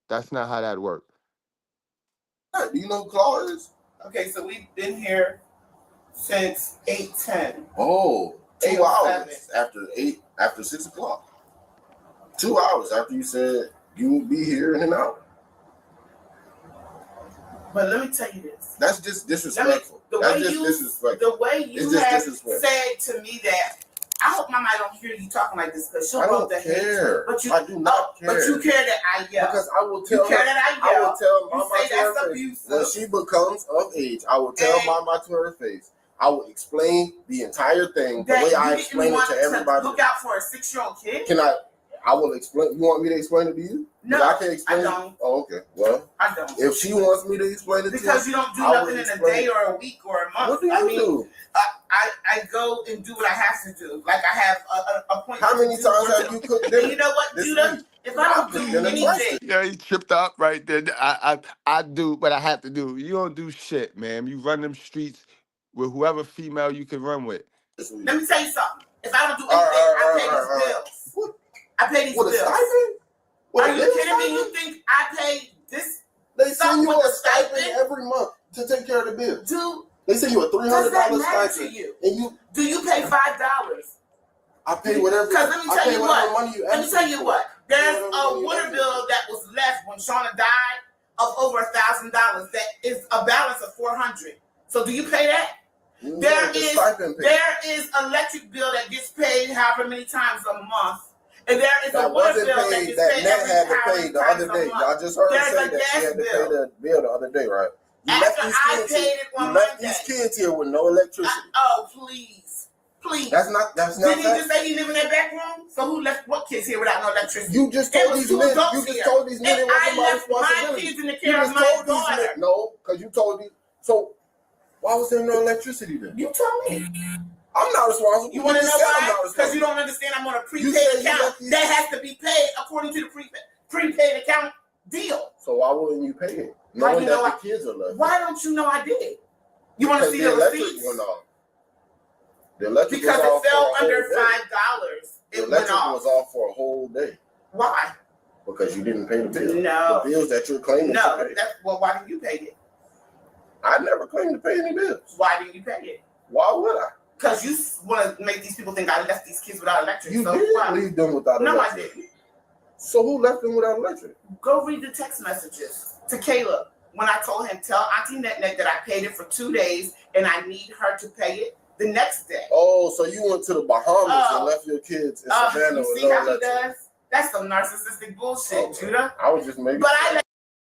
That's not how that works. Do you know who Claw is? Okay, so we've been here since 8:10. Oh, 2 hours after 6 o'clock. 2 hours after you said you would be here in an hour. But let me tell you this. That's just disrespectful. The way you have said to me that, I hope Mama don't hear you talking like this, because she'll I don't care. I do not care. But you care that I yell. Because I will tell you care that I yell. I will tell Mama you say that's abusive. When she becomes of age, I will tell Mama to her face. I will explain the entire thing the way I explain it to everybody. Look out for a 6-year-old kid? Can I I will explain. You want me to explain it to you? No, I can't explain I don't. it. Oh, okay. Well, I don't. If she wants me to explain it because to you don't do nothing in a day or a week or a month. What do you do? I go and do what I have to do. Like I have a appointment. How many times have you cooked dinner? You know what, Judah? If I don't do anything. Yeah, he tripped up right there. I do what I have to do. You don't do shit, man. You run them streets with whoever female you can run with. Let me tell you something. If I don't do anything, I pay these bills. What? I pay these bills. Are you kidding me? You think I pay this? They send you a stipend every month to take care of the bill. Dude, they send you a $300 stipend. To you? And do you pay $5? I pay whatever. Because let me tell you what. Money you let me tell you what. There's a water bill that was left when Shauna died of over $1,000. That is a balance of $400. So do you pay that? No, there is electric bill that gets paid however many times a month. And there is a water bill that gets paid every the other day. Y'all just heard her say that she had to pay the bill the other day, right? After I paid it one Monday. You left these kids here with no electricity. Oh, please. That's not. Did he just say he live in that back room? So who left what kids here without no electricity? You just told these men. You just told these men it wasn't my responsibility. My kids in the care of my daughter. No, because you told me. So why was there no electricity then? You told me. I'm not responsible. You want to know why? Because you don't understand. I'm on a prepaid account that has to be paid according to the prepaid account deal. So why wouldn't you pay it? Knowing that the kids are left. Why don't you know I did? You want to see the receipts? The electric because was it fell under $5. The electric was off for a whole day. Why? Because you didn't pay the bill. No. The bills that you're claiming to pay. Why didn't you pay it? I never claimed to pay any bills. Why didn't you pay it? Why would I? Because you want to make these people think I left these kids without electric. You did leave them without electric. No, I didn't. So who left them without electric? Go read the text messages to Caleb. When I told him, tell Auntie Net that I paid it for 2 days and I need her to pay it the next day. Oh, so you went to the Bahamas and left your kids in Savannah with no electric. Does? That's some narcissistic bullshit, Judah. I was just making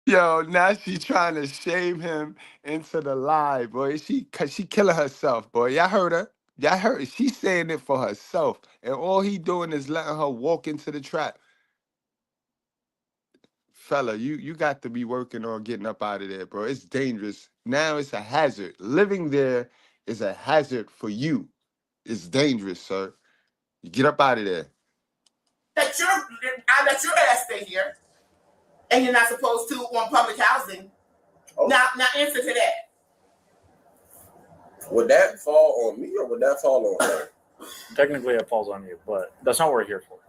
Yo, now she trying to shame him into the lie, boy. Cause she killing herself, boy. Y'all heard her. Y'all heard her. She's saying it for herself. And all he doing is letting her walk into the trap. Fella, you got to be working on getting up out of there, bro. It's dangerous. Now it's a hazard. Living there is a hazard for you. It's dangerous, sir. You get up out of there. I let your ass stay here. And you're not supposed to on public housing. Oh. Now answer to that. Would that fall on me or would that fall on her? Technically, it falls on you, but that's not what we're here for.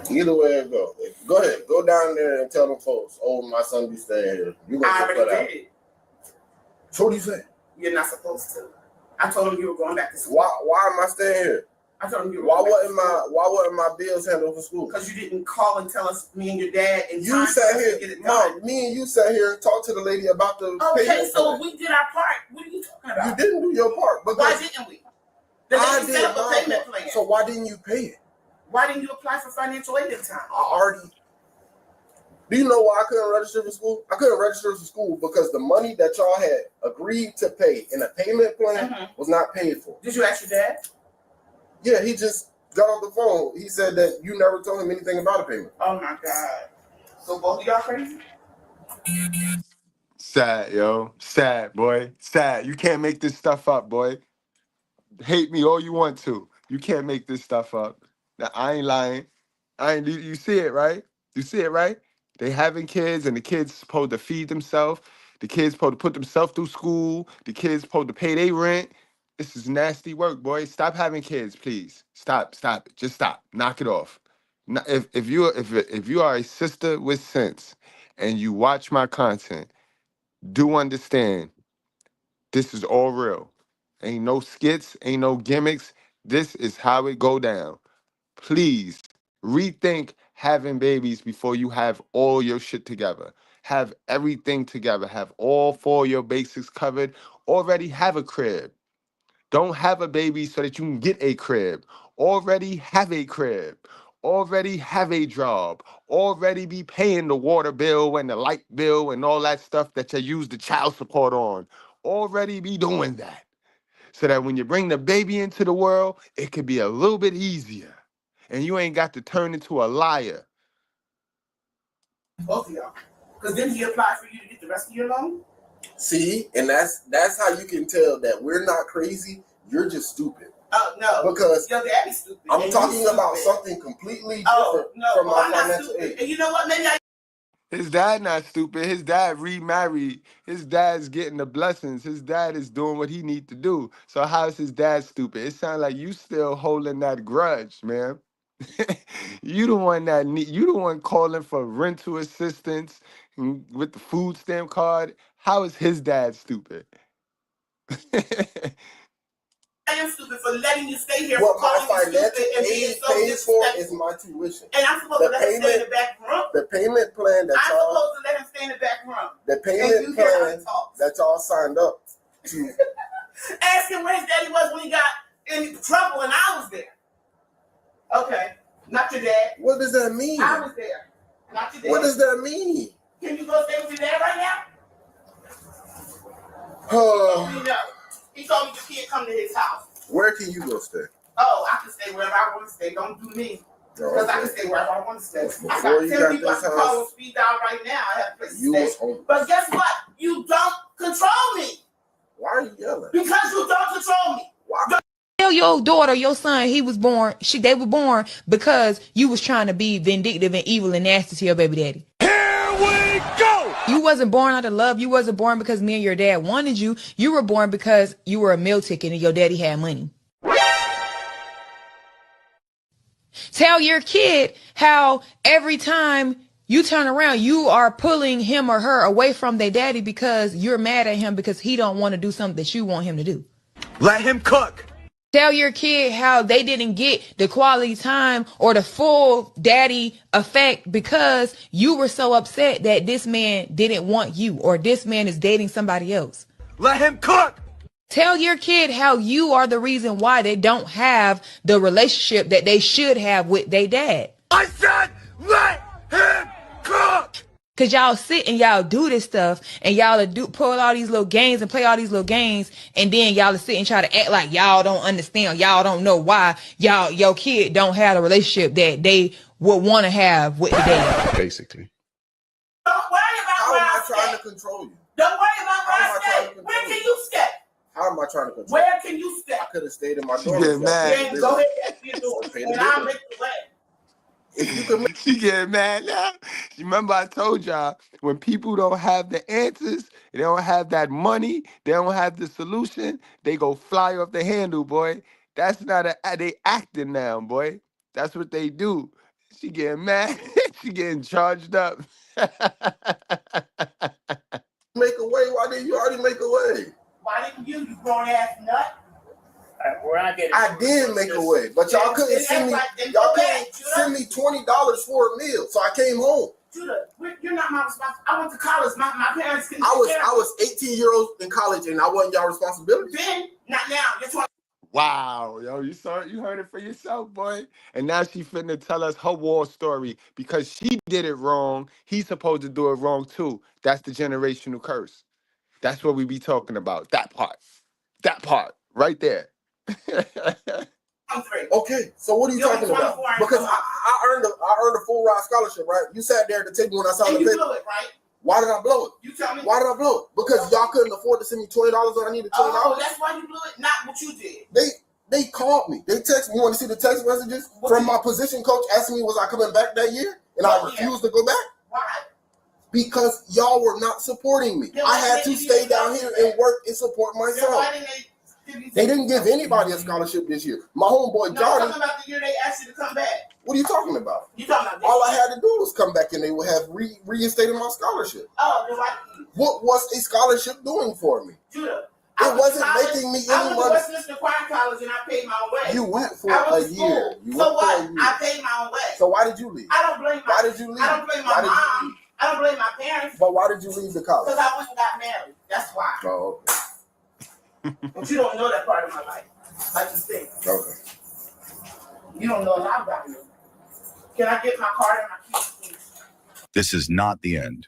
Either way it go. Go ahead. Go down there and tell them folks, oh, my son be staying here. I already did. So what do you say? You're not supposed to. I told him you were going back to school. Why am I staying here? I told him you were why wasn't my bills handled for school? Because you didn't call and tell us, me and your dad, and you sat here, Mom, me and you sat here and talked to the lady about the okay, so we did our part. What are you talking about? You didn't do your part. Why didn't we? I set up a payment plan. So why didn't you pay it? Why didn't you apply for financial aid in time? Do you know why I couldn't register for school? I couldn't register for school because the money that y'all had agreed to pay in a payment plan was not paid for. Did you ask your dad? Yeah, he just got off the phone. He said that you never told him anything about a payment. Oh my God. So both of y'all crazy? Sad, yo. Sad, boy. Sad. You can't make this stuff up, boy. Hate me all you want to. You can't make this stuff up. Now, I ain't lying. You see it, right? You see it, right? They having kids and the kids supposed to feed themselves. The kids supposed to put themselves through school. The kids supposed to pay their rent. This is nasty work, boy. Stop having kids, please. Stop it. Just stop. Knock it off. If you are a sister with sense and you watch my content, do understand this is all real. Ain't no skits, ain't no gimmicks. This is how it go down. Please rethink having babies before you have all your shit together. Have everything together. Have all 4 of your basics covered. Already have a crib. Don't have a baby so that you can get a crib. Already have a crib. Already have a job. Already be paying the water bill and the light bill and all that stuff that you use the child support on. Already be doing that. So that when you bring the baby into the world, it could be a little bit easier. and you ain't got to turn into a liar. Both of y'all. Because then he applied for you to get the rest of your loan? See, and that's how you can tell that we're not crazy. You're just stupid. Oh, no. Because your daddy's stupid. I'm talking about something completely different from my financial aid. And you know what? Maybe His dad not stupid. His dad remarried. His dad's getting the blessings. His dad is doing what he need to do. So how is his dad stupid? It sounds like you still holding that grudge, man. You the one that you the one calling for rental assistance with the food stamp card. How is his dad stupid? I am stupid for letting you stay here. What my financial aid pays for is my tuition. And I'm supposed to let him stay in the back room? The payment plan that I'm supposed to let him stay in the back room. The payment plan that y'all signed up to. Ask him where his daddy was when he got in trouble and I was there. Okay. Not your dad. What does that mean? I was there. Not your dad. What does that mean? Can you go stay with your dad right now? No. He told me you can't come to his house. Where can you go stay? Oh, I can stay wherever I want to stay. Don't do me. Because I can stay wherever I want to stay. I got 10 people I can call on speed dial right now. I have a place to stay. But guess what? You don't control me. Why are you yelling? Because you don't control me. Why? Tell your daughter, your son, they were born because you was trying to be vindictive and evil and nasty to your baby daddy. Here we go! You wasn't born out of love. You wasn't born because me and your dad wanted you. You were born because you were a meal ticket and your daddy had money. Tell your kid how every time you turn around, you are pulling him or her away from their daddy because you're mad at him because he don't want to do something that you want him to do. Let him cook. Tell your kid how they didn't get the quality time or the full daddy effect because you were so upset that this man didn't want you or this man is dating somebody else. Let him cook. Tell your kid how you are the reason why they don't have the relationship that they should have with their dad. I said let him cook. Cause y'all sit and y'all do this stuff and y'all pull all these little games and play all these little games and then y'all sit and try to act like y'all don't understand. Y'all don't know why your kid don't have a relationship that they would want to have with the dad. Basically. Don't worry about How where am I I trying stay. to control you? Don't worry about where How am I I trying stay. to Where control can you? you stay? How am I trying to control you? Where can you stay? I could have stayed in my She dorm. getting mad. Then go ahead and you do it. And I'll make the way. She getting mad now. Remember I told y'all, when people don't have the answers, they don't have that money, they don't have the solution, they go fly off the handle, boy. That's not they acting now, boy. That's what they do. She getting mad. She getting charged up. Make a way. Why didn't you already make a way? Why didn't you grown ass nut? We're not getting. I did make a way, but y'all couldn't send me. Y'all couldn't send me $20 for a meal, so I came home. Judah, you're not my responsibility. I went to college. My parents couldn't. I was 18 years old in college, and I wasn't y'all responsibility. Then, not now. You're 20. Wow, yo, you saw it, you heard it for yourself, boy. And now she finna tell us her war story because she did it wrong. He's supposed to do it wrong too. That's the generational curse. That's what we be talking about. That part, right there. I'm three. Okay, so what are you talking about? Because I earned a full ride scholarship, right? You sat there at the table when I signed the paper. You blew it, right? Why did I blow it? You tell me. Why did I blow it? Because y'all couldn't afford to send me $20 when I needed $20. Oh, that's why you blew it. Not what you did. They called me. They texted me. Want to see the text messages from my position coach asking me was I coming back that year, and I refused to go back. Why? Because y'all were not supporting me. I had to stay down here and work and support myself. They didn't give anybody a scholarship this year. My homeboy Johnny. No, I'm talking about the year they asked you to come back. What are you talking about? You talking about this all I year? had to do was come back and they would have reinstated my scholarship. Oh, you're right. What was a scholarship doing for me? Judah, it wasn't making me any money. I went to Westminster Choir College and I paid my own way. You went for a year. So what? I paid my own way. So why did you leave? I don't blame Why did you leave? I don't blame my mom. I don't blame my parents. But why did you leave the college? Because I went and got married. That's why. Oh, okay. But you don't know that part of my life. Like you think. Okay. You don't know a lot about me. Can I get my card and my keys, please? This is not the end.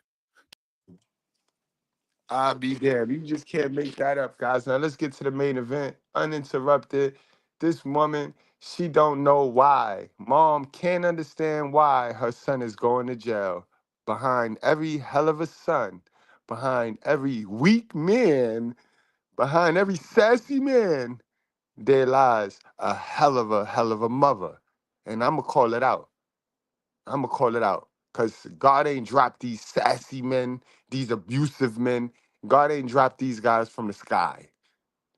I'll be damned. You just can't make that up, guys. Now let's get to the main event. Uninterrupted. This woman, She don't know why. Mom can't understand why her son is going to jail. Behind every hell of a son, behind every weak man, behind every sassy man, there lies a hell of a mother. And I'ma call it out. I'ma call it out. Cause God ain't dropped these sassy men, these abusive men. God ain't dropped these guys from the sky.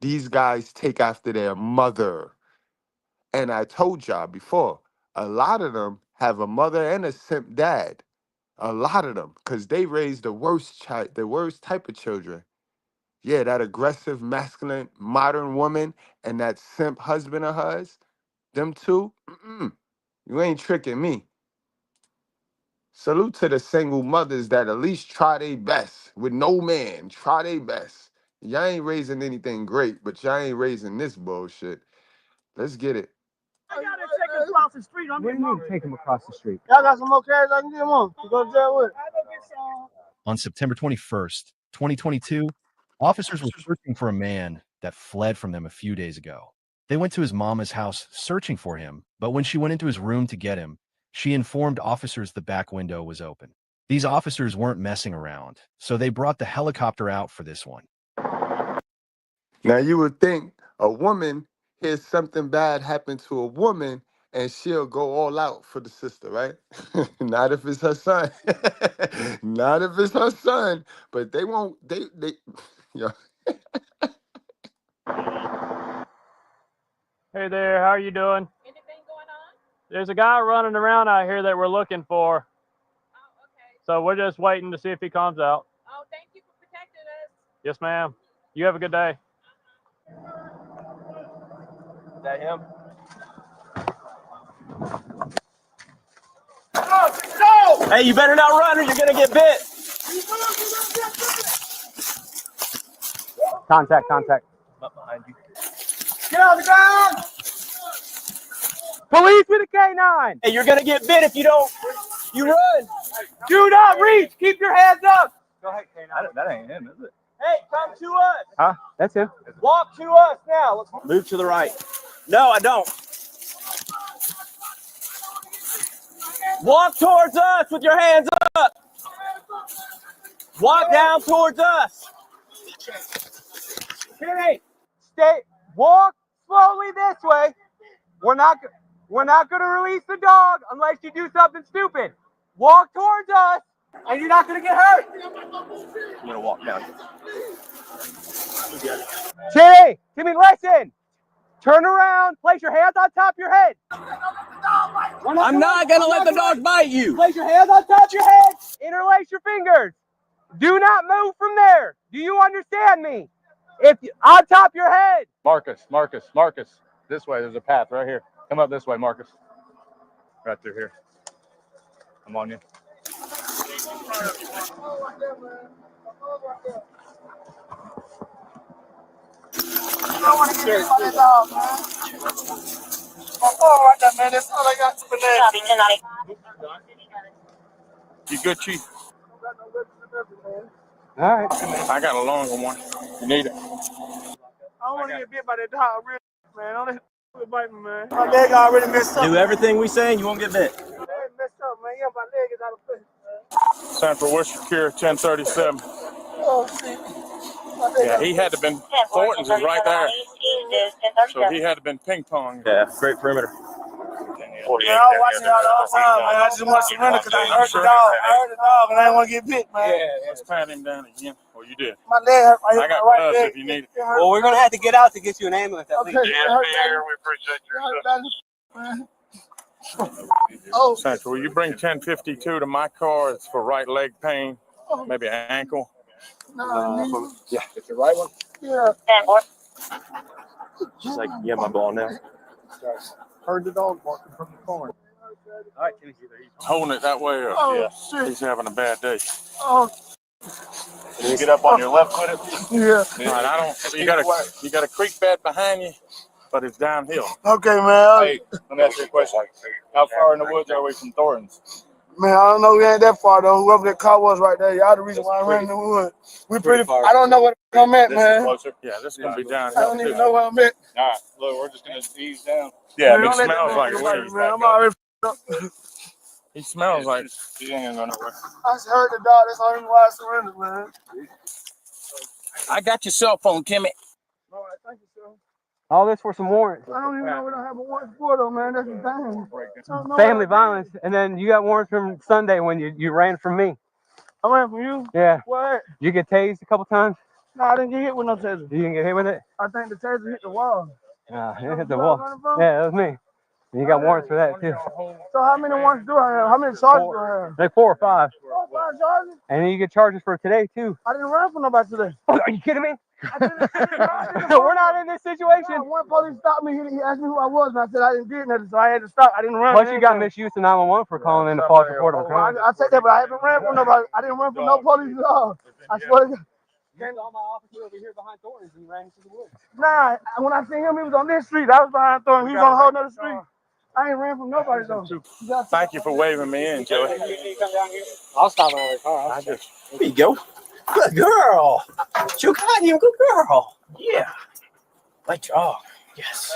These guys take after their mother. And I told y'all before, a lot of them have a mother and a simp dad. A lot of them, because they raise the worst the worst type of children. Yeah, that aggressive, masculine, modern woman and that simp husband of hers, them two, you ain't tricking me. Salute to the single mothers that at least try their best with no man. Try their best. Y'all ain't raising anything great, but y'all ain't raising this bullshit. Let's get it. I gotta take him across the street. What do you mean take him across the street? Y'all got some more carrots I can get him on. You go to jail with. On September 21st, 2022, officers were searching for a man that fled from them a few days ago. They went to his mama's house searching for him, but when she went into his room to get him, she informed officers the back window was open. These officers weren't messing around, so they brought the helicopter out for this one. Now you would think a woman hears something bad happen to a woman and she'll go all out for the sister, right? Not if it's her son. Not if it's her son. But they won't, yeah. Hey there, how are you doing? Anything going on? There's a guy running around out here that we're looking for. Oh, okay. So we're just waiting to see if he comes out. Oh, thank you for protecting us. Yes, ma'am. You have a good day. Is that him? Go! Hey, you better not run or you're gonna get bit. Contact. Up behind you. Get on the ground! Police with a K9. Hey, you're gonna get bit if you don't. You run. Do not reach! Keep your hands up! Go ahead, K9. That ain't him, is it? Hey, come to us! Huh? That's him. Walk to us now! Let's Move to the right. No, I don't. Walk towards us with your hands up. Walk down towards us. Hey, stay. Walk slowly this way. We're not going to release the dog unless you do something stupid. Walk towards us, and you're not going to get hurt. I'm gonna walk down. Timmy, listen. Turn around. Place your hands on top of your head. I'm not gonna let the dog bite you. Place your hands on top of your head. Interlace your fingers. Do not move from there. Do you understand me? On top of your head. Marcus. This way, there's a path right here. Come up this way, Marcus. Right through here. I'm on you. I don't want to get hit by that dog, man. My phone right there, man. That's all I got to banana. You good, Chief? All right. I got a longer one. You need it? I don't want to get bit by that dog, really, man. Don't let it bite me, man. My leg already messed up. Do everything we say and you won't get bit. My leg messed up, man. Yeah, my leg is out of place, man. Time for Worcester Cure 1037. Oh, shit. Yeah, he had to been Thornton's is right there. So he had to been ping pong. Yeah, great perimeter. Yeah, I was watching y'all all the time, man. I just want to surrender because I heard the dog. I heard the dog and I didn't want to get bit, man. Yeah, let's pat him down again. Oh, you did. My leg hurt. I got right gloves leg. if you need it. Well, we're gonna have to get out to get you an ambulance at least. Okay, we appreciate your Oh, Central, will you bring 1052 to my car? It's for right leg pain, maybe an ankle. Yeah, it's the right one. Yeah. She's like, yeah, my ball now. Heard the dog barking from the corner. All right, holding it that way. Or, Oh, shit. He's having a bad day. Oh. Can you get up on your left foot? Yeah. All right, you got a creek bed behind you, but it's downhill. Okay, man. Hey, let me ask you a question. How far in the woods are we from Thornton's? Man, I don't know. We ain't that far though. Whoever that car was right there, y'all the reason why I ran in the wood. We pretty far. I don't know what I'm at, man. Closer. Yeah, this is gonna be down. I don't even know where I'm at. All right, look, we're just gonna ease down. Yeah, man, it smells like weird. Man, I'm already up. He smells like he ain't gonna nowhere. I just heard the dog. That's the only why I surrendered, man. I got your cell phone, Kimmy. All right, thank you, sir. All this for some warrants. I don't even know what I have a warrant for, though, man. That's the thing. Family violence. And then you got warrants from Sunday when you ran from me. I ran from you? Yeah. What? You get tased a couple times? No, I didn't get hit with no taser. You didn't get hit with it? I think the taser hit the wall. It hit the wall. Yeah, that was me. And you got warrants for that, too. So how many warrants do I have? How many charges do I have? Like 4 or 5. 4 or 5 charges? And then you get charges for today, too. I didn't run for nobody today. Are you kidding me? We're not in this situation. One police stopped me. He asked me who I was, and I said I didn't do nothing, so I had to stop. I didn't run. Plus, you got misuse of 911 for calling in a false report of a crime. I said that, but I haven't ran for nobody. I didn't run for no police at all. I swear to God. Came to all my officers over here behind Thornton's and you ran into the woods. Nah, when I seen him, he was on this street. I was behind Thornton. He was on a whole nother street. I ain't ran from nobody though. Thank you for waving me in, Joey. I'll stop in the car. There you go. Good girl. You got him. Good girl. Yeah. Like job. Yes.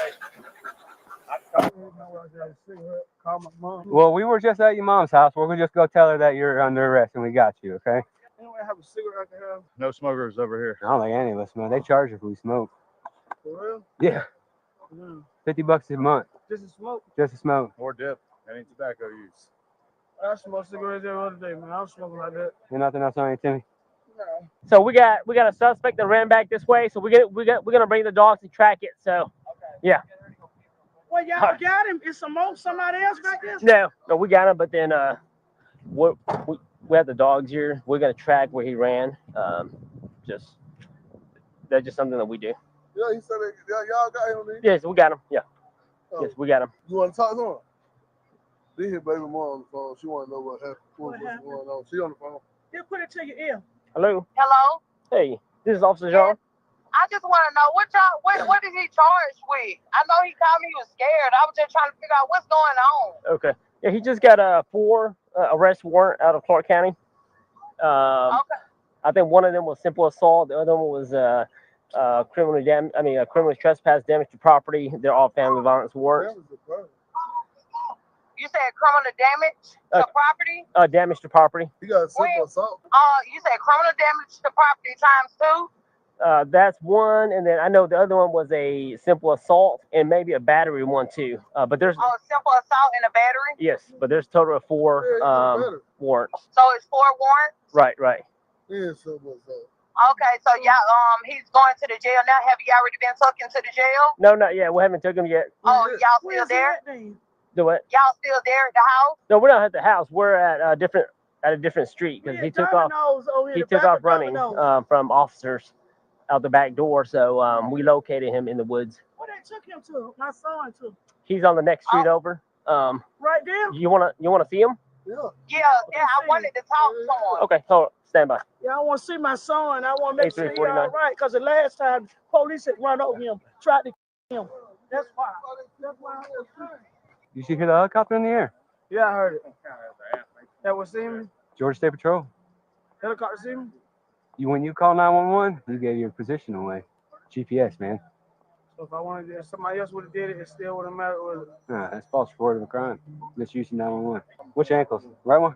Well, we were just at your mom's house. We're gonna just go tell her that you're under arrest and we got you, okay? Anyway, have a cigarette I can have. No smokers over here. I don't think any of us, man. They charge if we smoke. For real? Yeah. $50 a month. Just to smoke? Just to smoke. Or dip. That ain't tobacco use. I smoke cigarettes every other day, man. I don't smoke like that. Ain't nothing else on you, Timmy? No. So we got a suspect that ran back this way. So we're gonna bring the dogs to track it. So, okay. Yeah. Well, y'all got him. Is somebody else back there? No, we got him. But then we have the dogs here. We're gonna track where he ran. That's just something that we do. Yeah, he said y'all got him. Then? Yes, we got him. Yeah. Oh. Yes, we got him. You want to talk to him? They hear baby mom on the phone. She want to know what happened. What's going on? She on the phone. He'll put it to your ear. Hello. Hello. Hey, this is Officer John. I just want to know what is he charged with? I know he called me. He was scared. I was just trying to figure out what's going on. Okay. Yeah, he just got a 4 arrest warrant out of Clark County. Okay. I think one of them was simple assault. The other one was criminal trespass, damage to property. They're all family violence warrants. You said criminal damage to property? Damage to property. You got simple assault? You said criminal damage to property times 2? That's one, and then I know the other one was a simple assault and maybe a battery one too. But there's simple assault and a battery? Yes, but there's a total of 4 warrants. So it's 4 warrants? Right. Yeah, simple assault. Okay, so y'all he's going to the jail now. Have you already been taken to the jail? No, not yet. We haven't taken him yet. Oh, y'all still there? Do what? Y'all still there at the house? No, we're not at the house. We're at a different street because he took off. He took off running from officers out the back door. So we located him in the woods. Where they took him to? My son to. He's on the next street over. Right there. You wanna see him? Yeah. I wanted to talk to him. Okay, hold on. Stand by. Yeah, I want to see my son. I want to make sure he's all right. Because the last time police had run over him, tried to kill him. That's why. You should hear the helicopter in the air. Yeah, I heard it. That was him? Georgia State Patrol. Helicopter see me? When you call 911, you gave your position away. GPS, man. So if I wanted to, if somebody else would have did it, it still wouldn't matter, would it? Nah, that's false report of a crime. Misuse of 911. Which ankles? Right one?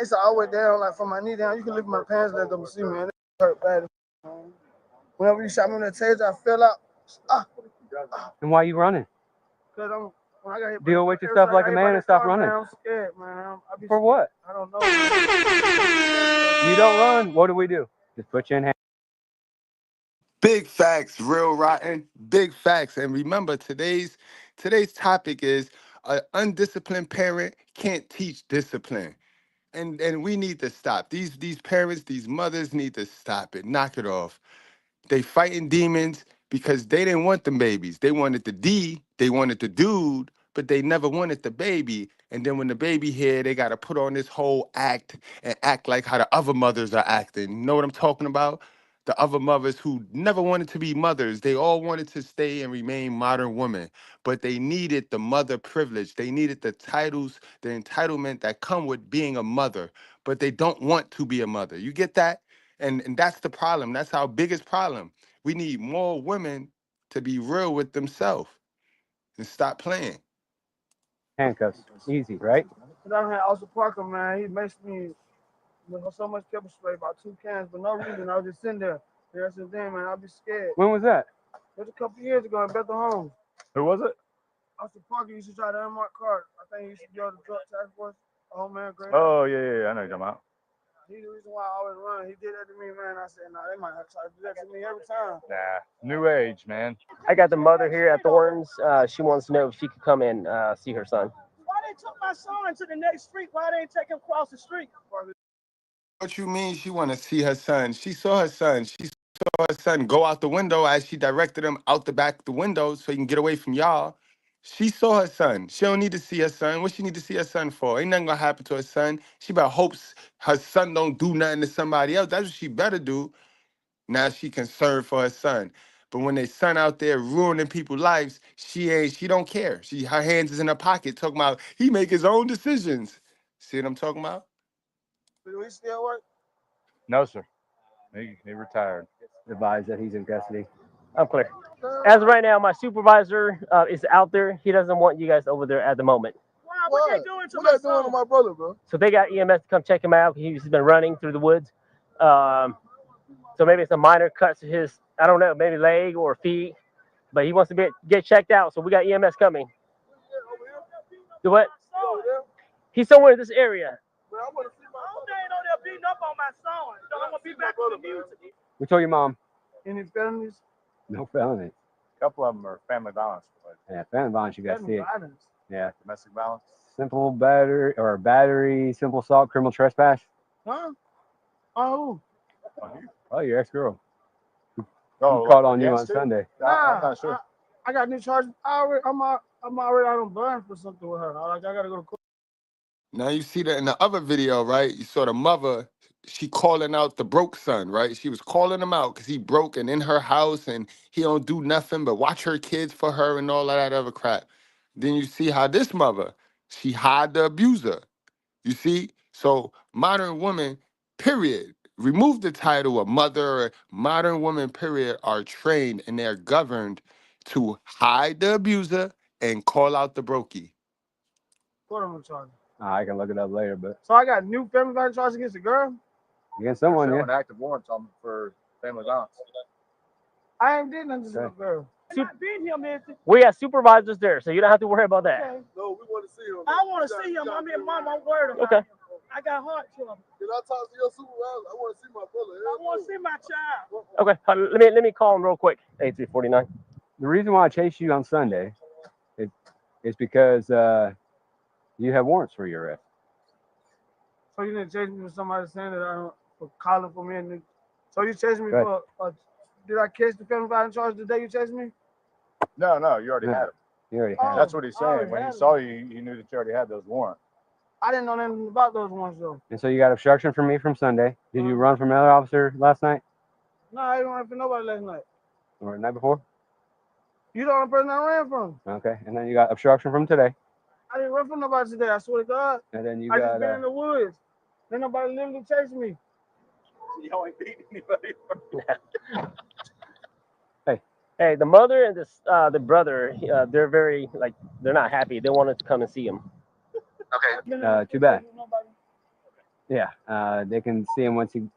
It's all the way down, like from my knee down. You can lift my pants and let them see me, man. It hurt bad. Whenever you shot me in the taser, I fell out. And why you running? Because when I got hit, deal with yourself like a man and stop running. I'm scared, man. For what? I don't know. You don't run. What do? Just put you in hand. Big facts, real rotten. Big facts. And remember, today's topic is an undisciplined parent can't teach discipline. And we need to stop. These parents, these mothers need to stop it. Knock it off. They fighting demons because they didn't want the babies. They wanted the D, they wanted the dude, but they never wanted the baby. And then when the baby here, they got to put on this whole act and act like how the other mothers are acting. You know what I'm talking about? the other mothers who never wanted to be mothers. They all wanted to stay and remain modern women, but they needed the mother privilege. They needed the titles, the entitlement that come with being a mother, but they don't want to be a mother. You get that? And that's the problem. That's our biggest problem. We need more women to be real with themselves and stop playing. Handcuffs. Easy, right? Down here, Austin Parker, man, he makes me with so much pepper spray, about 2 cans for no reason. I was just sitting there. That's the thing, man. I'll be scared. When was that? It was a couple years ago in Bethel Homes. Who was it? Austin Parker used to try to unmark cars. I think he used to go to the drug task force. Oh, man, great. Oh, yeah, I know you're talking about. He's the reason why I always run. He did that to me, man. I said, nah, they might have tried to do that to me every time. Nah, new age, man. I got the mother here at Thornton's. She wants to know if she could come and see her son. Why they took my son to the next street? Why they ain't take him across the street? What you mean she want to see her son? She saw her son. She saw her son go out the window as she directed him out the back the window so he can get away from y'all. She saw her son. She don't need to see her son. What she need to see her son for? Ain't nothing gonna happen to her son. She better hopes her son don't do nothing to somebody else. That's what she better do. Now she concerned for her son. But when they son out there ruining people's lives, she don't care. Her hands is in her pocket talking about he make his own decisions. See what I'm talking about? Do he still work? No, sir. He retired. Advised that he's in custody. I'm clear. As of right now, my supervisor is out there. He doesn't want you guys over there at the moment. Wow, what they doing to my brother, bro? So they got EMS to come check him out. He's been running through the woods. So maybe it's a minor cut to his, I don't know, maybe leg or feet. But he wants to get checked out. So we got EMS coming. Do what? He's somewhere in this area. Beating up on my son. I'm gonna be back on the music. We told your mom. Any felonies? No felonies. A couple of them are family violence. Yeah, family violence, you got to see it. Violence. Yeah. Domestic violence. Simple battery, simple assault, criminal trespass. Huh? Oh. Oh, your ex-girl. Oh, called on you on Sunday. I'm not sure. I got new charges. I'm already out on bond for something with her. I gotta go to court. Now you see that in the other video, right? You saw the mother, she calling out the broke son, right? She was calling him out because he broke and in her house and he don't do nothing but watch her kids for her and all of that other crap. Then you see how this mother, she hide the abuser. You see? So modern women, period. Remove the title of mother. Modern women, period, are trained and they're governed to hide the abuser and call out the brokey. What am I charging? I can look it up later, but So I got new family violence charges against the girl? against someone, Showing yeah. active warrants on for family violence. I ain't did nothing to the Okay. girl. We got supervisors there, so you don't have to worry about that. Okay. No, we want to see him. I want to see him. I mean, mom, I'm worried about Okay. him. I got heart trouble. Can I talk to your supervisor? I want to see my brother. I want to see my child. Okay, let me call him real quick. 8349. The reason why I chased you on Sunday is because you have warrants for your arrest. So you didn't chase me for somebody saying that I don't for calling for me and so you chased me for did I catch the family violence charge the day you chased me? No, you already had him. You already had That's what he's saying. When he saw you, he knew that you already had those warrants. I didn't know anything about those ones though. And so you got obstruction from me from Sunday. Did you run from another officer last night No, I didn't run for nobody last night. or the night before? You the only person I ran from. Okay, and then you got obstruction from today. I didn't run from nobody today, I swear to God. And then you I got just been in the woods. Ain't nobody literally chasing me. You ain't beating anybody. Hey, the mother and the brother, they're very they're not happy. They wanted to come and see him. Okay. too bad. Yeah, they can see him once he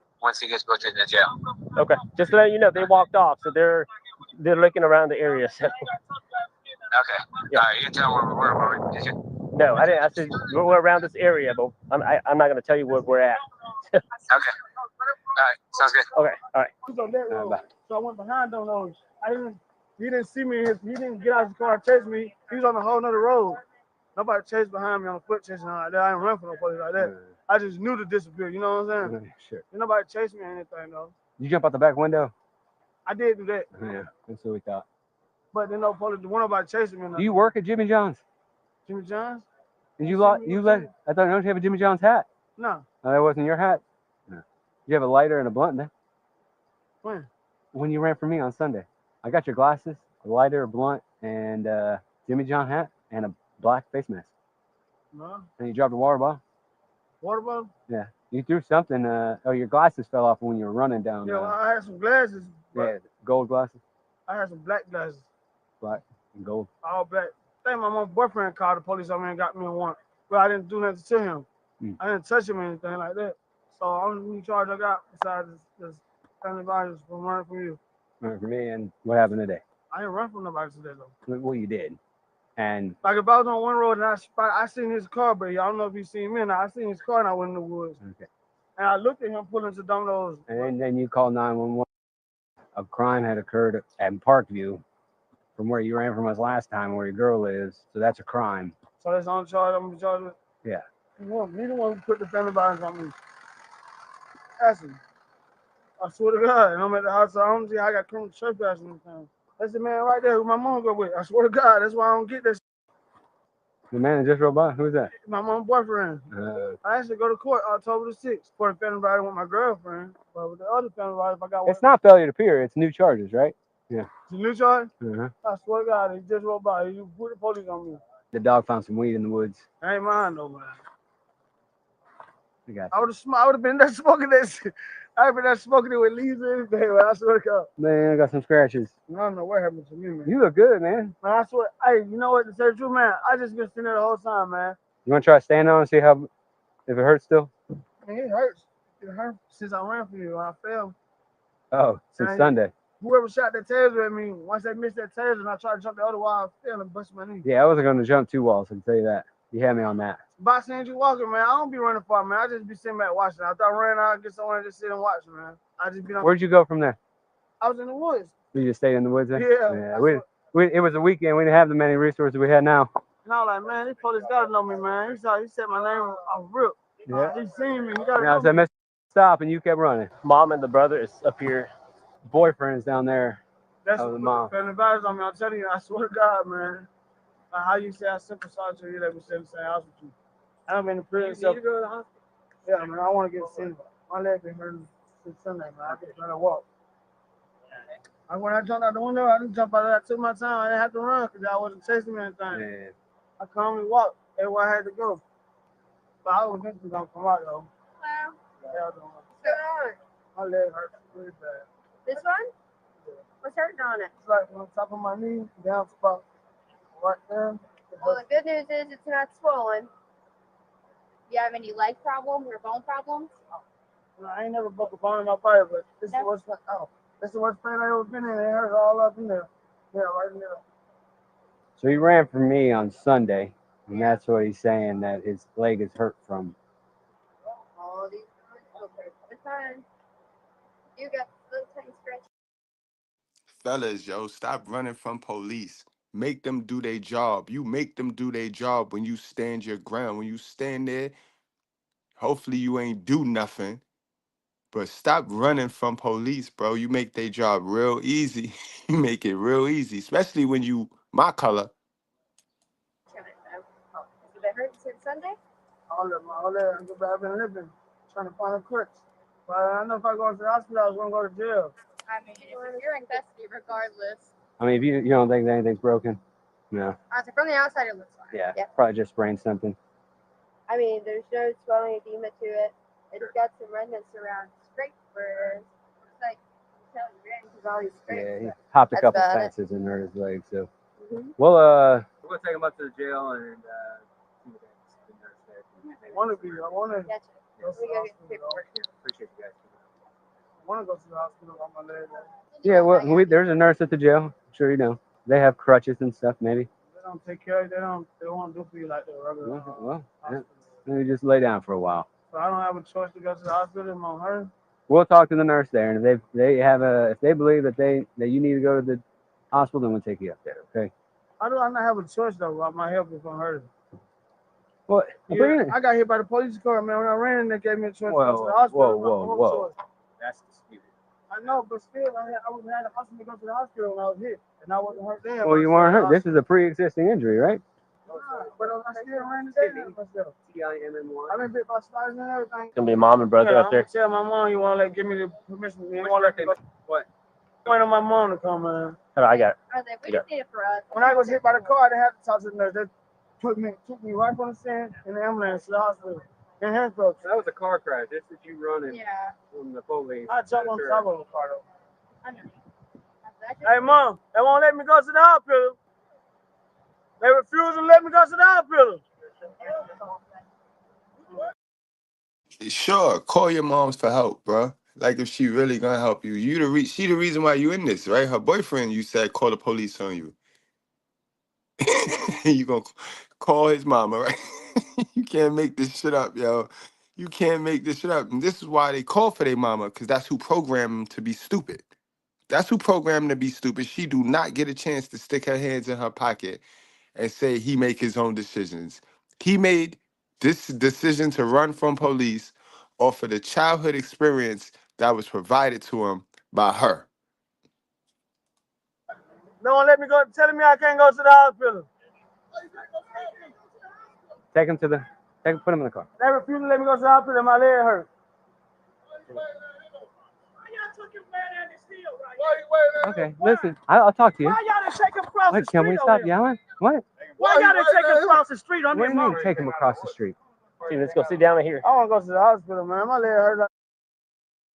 gets booked into jail. Okay, just to let you know, they walked off, so they're looking around the area. So. Okay. Yeah. You can tell where did you? No, I didn't. I said we're around this area, but I'm not going to tell you where we're at. Okay. All right. Sounds good. Okay. All right. He was on that road. So I went behind them those. He didn't see me. He didn't get out of his car and chase me. He was on a whole nother road. Nobody chased behind me on foot chasing like that. I didn't run for nobody like that. I just knew to disappear. You know what I'm saying? Sure. Ain't nobody chased me or anything though. You jump out the back window? I did do that. Yeah, that's what we thought. But then no police. Nobody chasing me. Do you work at Jimmy John's? Jimmy John's? Did you let? I thought don't you have a Jimmy John's hat? No. No, that wasn't your hat. No. You have a lighter and a blunt there. When? When you ran for me on Sunday. I got your glasses, a lighter, a blunt, and Jimmy John hat, and a black face mask. No. And you dropped a water bottle? Water bottle? Yeah. You threw something. Oh, your glasses fell off when you were running down. Yeah, well, I had some glasses. Yeah, gold glasses. I had some black glasses. Black and gold. All black. I think my mom's boyfriend called the police on me and got me in one. But I didn't do nothing to him. I didn't touch him or anything like that. So only charge I got besides this family violence from running from you. Running for me, and what happened today? I didn't run from nobody today though. Well, you did. And like if I was on one road and I seen his car, but I don't know if you seen me or not. I seen his car and I went in the woods. Okay. And I looked at him pulling to Domino's. And then you called 911. A crime had occurred at Parkview from where you ran from us last time, where your girl is. So that's a crime. So that's on charge. I'm charged with. Yeah. Neither one who put the family violence on me. Ask him. I swear to God. And I'm at the house. I don't see how I got criminal trespassing and everything. That's the man right there who my mom go with. I swear to God. That's why I don't get this. The man that just rode by? Who's that? My mom's boyfriend. I actually go to court October the 6th for the family violence with my girlfriend. But with the other family violence, if I got one. It's not failure to appear. It's new charges, right? Yeah. It's a new charge? Uh-huh. I swear to God, he just rode by. He put the police on me. The dog found some weed in the woods. I ain't mine though, man. I got you. I would have been there smoking that shit. I would have been there smoking it with leaves and everything, man. I swear to God. Man, I got some scratches. I don't know what happened to me, man. You look good, man. Man, I swear. Hey, you know what? To tell the truth, man, I just been sitting there the whole time, man. You want to try standing on and see if it hurts still? Man, it hurts. It hurt since I ran from you. I fell. Oh, since Sunday. Whoever shot that taser at me, once they missed that taser and I tried to jump the other wall, I fell and busted my knee. Yeah, I wasn't going to jump 2 walls, I can tell you that. You had me on that. But I seen you walking, man. I don't be running far, man. I just be sitting back watching. I thought I ran out, get somewhere and just sit and watch, man. I just be on. Where'd you go from there? I was in the woods. You just stayed in the woods there? Yeah. It was a weekend. We didn't have the many resources we had now. And I was like, man, this police gotta know me, man. He said my name off rip. Yeah. He seen me. He gotta I know said, me. Mr. Stop, and you kept running. Mom and the brother is up here. Boyfriend's down there. That's the what mom. family violence on me. I'm telling you, I swear to God, man. Like how you say I sympathize to you that we stay in the same house with you. I've been in prison. You need to go to the hospital? Yeah, man, I want to get seen. My leg been hurting since Sunday, man. I just trying to walk. When I jumped out the window, I didn't jump out of that. I took my time. I didn't have to run because I wasn't chasing me anything. Yeah. I calmly walked everywhere I had to go. But I was eventually going to come out, though. Wow. Yeah, I don't know. What's going on? My leg hurts really bad. This one? What's hurting on it? It's like on top of my knee, down spot. Right there. Well, the good news is it's not swollen. Do you have any leg problems or bone problems? No, I ain't never broke a bone in my body, but this is the worst. This is the worst pain I ever been in. It hurts all up in there. Yeah, right in there. So he ran from me on Sunday, and that's what he's saying, that his leg is hurt from. All these okay. It's fine. You got little tiny scratch. Fellas, yo, stop running from police. Make them do their job. You make them do their job when you stand your ground. When you stand there, hopefully you ain't do nothing. But stop running from police, bro. You make their job real easy. You make it real easy, especially when you my color. Has it hurt since Sunday? All that. I've been living, trying to find a crutch. But I know if I go to the hospital, I was going to go to jail. I mean, if you're in custody regardless. I mean, if you don't think anything's broken, no. So from the outside, it looks fine. Yeah, probably just sprained something. I mean, there's no swelling edema to it. It's got some redness around scrapes where it's like, you tell you're in because all these scrapes. Yeah, he hopped a That's couple about it. fences and hurt his leg, so. Mhm. Well, We're gonna take him up to the jail and see what the nurse said. I want to Gotcha. We go get the paperwork. Appreciate you guys. I want to go to the hospital on my leg. yeah, well, there's a nurse at the jail. I'm sure you know. They have crutches and stuff, maybe. They don't take care of you. They won't do for you like the regular. Well, maybe just lay down for a while. So I don't have a choice to go to the hospital if I'm hurt. We'll talk to the nurse there, and if they believe that you need to go to the hospital, then we'll take you up there. Okay. How do I not have a choice though about my health if I'm hurt? Well, I got hit by the police car, man. When I ran, they gave me a choice to go to the hospital. Whoa. That's disputed. I know, but still, I was at the hospital to go to the hospital when I was hit, and I wasn't hurt then. Well, you weren't hurt. This is a pre-existing injury, right? But I still ran the day myself. T-I-M-M-Y. I've been bit by spiders and everything. It's gonna be mom and brother up there. Tell my mom you want to give me the permission. You want to let me go. What? Waiting on my mom to come, man. Hold on, I got it. We just need it for us. When I was hit by the car, I didn't have to talk to the nurse. They took me right from the scene in the ambulance to the hospital. In handcuffs. That was a car crash. This is you running from the police. I jumped on top of the car, though. Hey, Mom, they won't let me go to the hospital. They refuse to let me go to the hospital. Sure, call your moms for help, bro. Like if she really gonna help you. She the reason why you in this, right? Her boyfriend, you said, call the police on you. You gonna call his mama, right? You can't make this shit up, yo. You can't make this shit up. And this is why they call for their mama, because that's who programmed them to be stupid. That's who programmed them to be stupid. She do not get a chance to stick her hands in her pocket and say he make his own decisions. He made this decision to run from police off of the childhood experience that was provided to him by her. They won't let me go, telling me I can't go to the hospital. Put him in the car. They refuse to let me go to the hospital. My leg hurt. Okay, listen, I'll talk to you. Why y'all done take him across the street? Can we stop yelling? What? Why y'all done take him across the street on What this do you mean mama? take him across the street? See, let's go sit down right here. I want to go to the hospital, man. My leg hurt.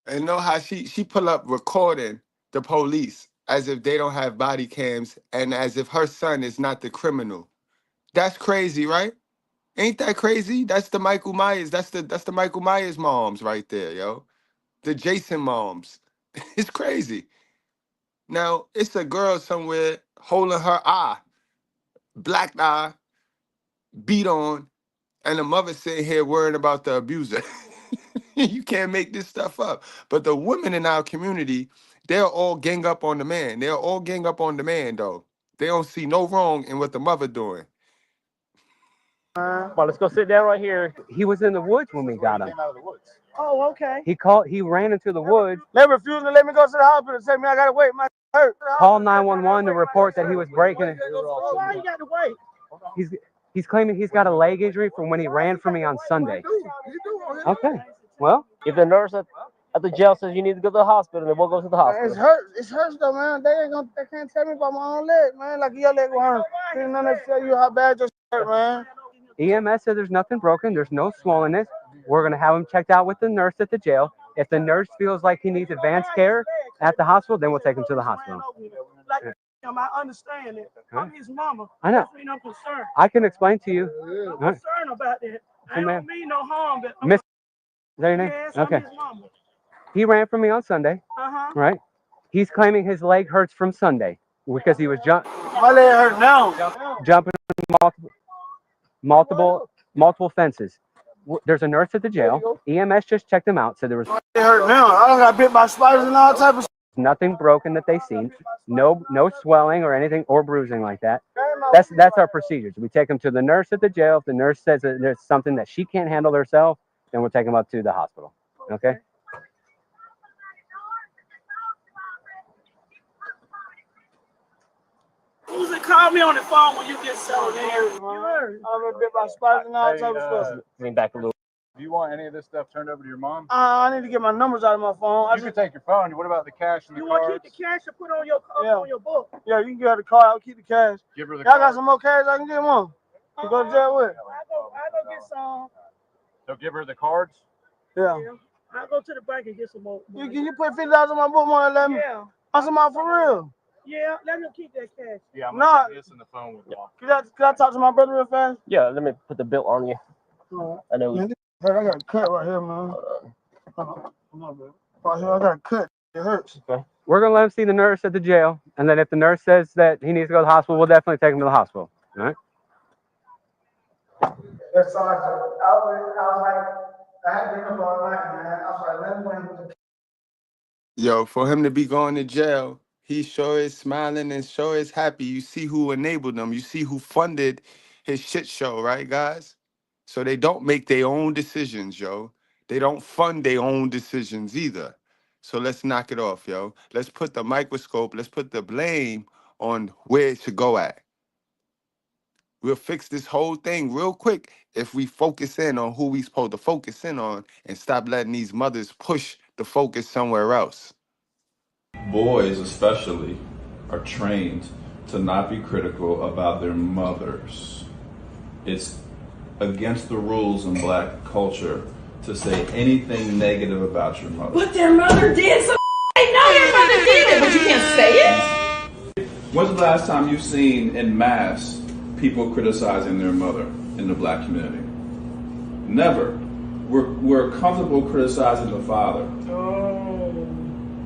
And know how she pull up recording the police as if they don't have body cams and as if her son is not the criminal. That's crazy, right? Ain't that crazy? That's the Michael Myers. That's the Michael Myers moms right there, yo. The Jason moms. It's crazy. Now, it's a girl somewhere holding her eye, black eye, beat on, and the mother sitting here worrying about the abuser. You can't make this stuff up. But the women in our community, they'll all gang up on the man. They'll all gang up on the man, though. They don't see no wrong in what the mother doing. Come on, let's go sit down right here. He was in the woods when we got him. Oh, okay. He ran into the woods. They refuse to let me go to the hospital. Tell me I gotta wait. My hurt. Call 911 to report that he was breaking it. Why you got to wait? He's claiming he's got a leg injury from when he ran from me on Sunday. Okay. Well, if the nurse at the jail says you need to go to the hospital, then we'll go to the hospital. It's hurt. It's hurts though, man. They can't tell me about my own leg, man. Like your leg will hurt. They none of tell you how bad your hurt, man. EMS said there's nothing broken. There's no swollenness. We're going to have him checked out with the nurse at the jail. If the nurse feels like he needs advanced care at the hospital, then we'll take him to the hospital. Like I understand it. I'm his mama. I know. That's I'm concerned. I can explain to you. I'm concerned about that. I don't mean no harm. But Miss, is that your name? yes, Okay. I'm his mama. He ran from me on Sunday, right? He's claiming his leg hurts from Sunday because he was My leg hurt now. Jumping multiple fences. There's a nurse at the jail. EMS just checked him out, said there was. It hurt now. I don't got bit by spiders and all type of. Nothing broken that they seen. No swelling or anything or bruising like that. That's our procedures. We take him to the nurse at the jail. If the nurse says that there's something that she can't handle herself, then we'll take him up to the hospital. Okay? Who's it? Call me on the phone when you get settled in here. I'm a bit by spiders and all type of stuff. Lean back a little. Do you want any of this stuff turned over to your mom? I need to get my numbers out of my phone. You can take your phone. What about the cash and the cards? You want to keep the cash or put on your on your book? Yeah, you can get the card. I'll keep the cash. Give her the Y'all got some more cash I can get one. You go to jail with? I go get some. So give her the cards? Yeah. I'll go to the bank and get some more. You put $50 on my book money, let me. Yeah. I'm some out for real. Yeah, let me keep that cash. Yeah, I'm gonna put this in the phone with you. Can I talk to my brother real fast? Yeah, let me put the bill on you. I know. I got a cut right here, man. Right here, I got a cut. It hurts. Okay. We're going to let him see the nurse at the jail. And then if the nurse says that he needs to go to the hospital, we'll definitely take him to the hospital. All right? That's all I was like, I had to go all night, man. I was like, let me. Yo, for him to be going to jail, he sure is smiling and sure is happy. You see who enabled him. You see who funded his shit show, right, guys? So they don't make their own decisions, yo. They don't fund their own decisions either. So let's knock it off, yo. Let's put the microscope, let's put the blame on where it should go at. We'll fix this whole thing real quick if we focus in on who we supposed to focus in on and stop letting these mothers push the focus somewhere else. Boys, especially, are trained to not be critical about their mothers. It's against the rules in black culture to say anything negative about your mother. But their mother did some. I know your mother did it, but you can't say it. When's the last time you've seen in mass people criticizing their mother in the black community? Never. We're comfortable criticizing the father.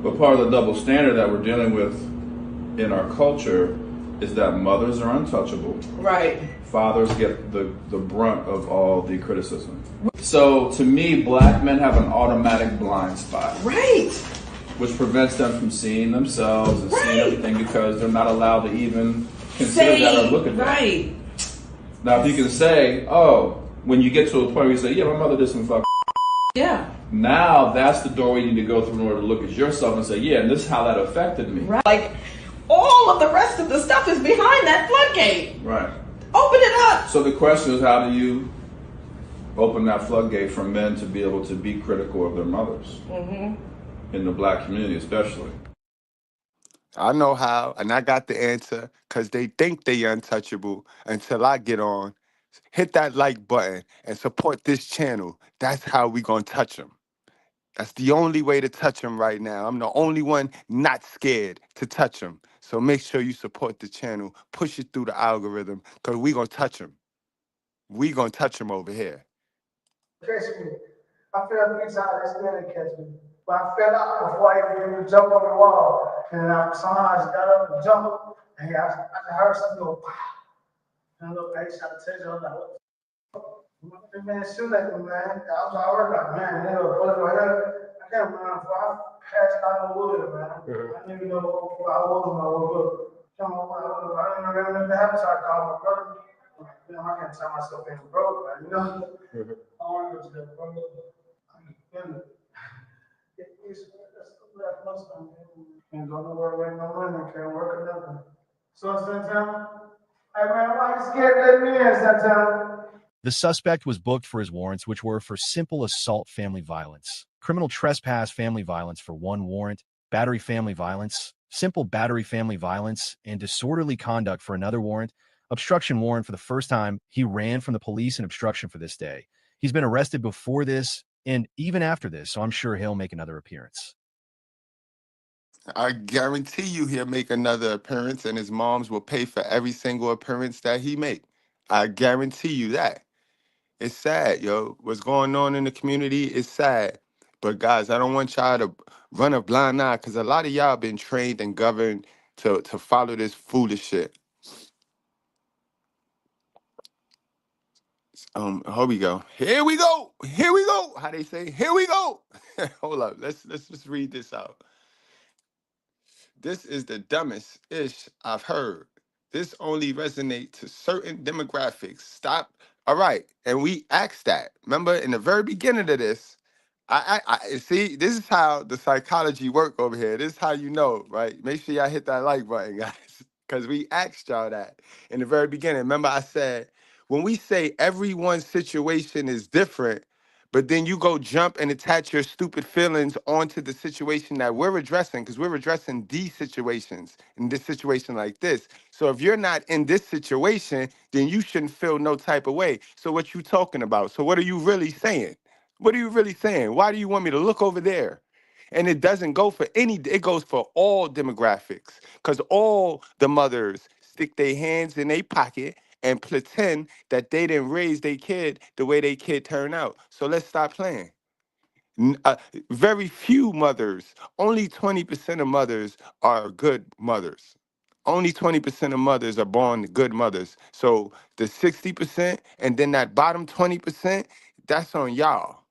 But part of the double standard that we're dealing with in our culture is that mothers are untouchable. Right. Fathers get the brunt of all the criticism. So to me, black men have an automatic blind spot. Right. Which prevents them from seeing themselves and seeing everything because they're not allowed to even consider that or look at that. Right. Now, if you can say, oh, when you get to a point where you say, yeah, my mother did some fuck. Yeah. Now that's the door you need to go through in order to look at yourself and say, yeah, and this is how that affected me. Right. Like, all of the rest of the stuff is behind that floodgate. Right. Open it up. So the question is, how do you open that floodgate for men to be able to be critical of their mothers? In the black community especially. I know how, and I got the answer, because they think they untouchable until I get on. Hit that like button and support this channel. That's how we gonna touch them. That's the only way to touch them right now. I'm the only one not scared to touch them. So make sure you support the channel, push it through the algorithm, because we gonna touch them. We gonna touch them over here. Catch me. I fell 3 times, they still didn't catch me. But I fell out before I even jump over the wall. And somehow I just got up and jumped. And I just heard something go, pow. And I looked back, I tell you, I was like, what the fuck? The man shoot at me, man. I was already like, man, there was a bullet right here. I can't remember before I passed out in the wood, man. I didn't even know what I was when I woke up. I didn't remember the habit, so I called my brother. Damn, I can't tell myself being broke, man, you know? I want to go to that brother. I can feel it. Can't go nowhere, right? No money, can't work or nothing. So sometimes, hey man, why you scared to let me in sometimes? The suspect was booked for his warrants, which were for simple assault family violence, criminal trespass family violence for 1 warrant, battery family violence, simple battery family violence, and disorderly conduct for another warrant, obstruction warrant for the first time. He ran from the police and obstruction for this day. He's been arrested before this and even after this, so I'm sure he'll make another appearance. I guarantee you he'll make another appearance and his moms will pay for every single appearance that he make. I guarantee you that. It's sad, yo. What's going on in the community is sad. But guys, I don't want y'all to run a blind eye because a lot of y'all been trained and governed to follow this foolish shit. Here we go. Here we go. Here we go. How they say, here we go. Hold up. Let's just read this out. This is the dumbest ish I've heard. This only resonates to certain demographics. Stop. All right. And we asked that. Remember in the very beginning of this, I see, this is how the psychology work over here. This is how you know, right? Make sure y'all hit that like button, guys. Because we asked y'all that in the very beginning. Remember I said, when we say everyone's situation is different, but then you go jump and attach your stupid feelings onto the situation that we're addressing, because we're addressing these situations in this situation like this. So if you're not in this situation, then you shouldn't feel no type of way. So what you talking about? So what are you really saying? What are you really saying? Why do you want me to look over there? And it doesn't go for any, it goes for all demographics, because all the mothers stick their hands in their pocket and pretend that they didn't raise their kid the way their kid turned out. So let's stop playing. Very few mothers, only 20% of mothers are good mothers. Only 20% of mothers are born good mothers. So the 60% and then that bottom 20%, that's on y'all.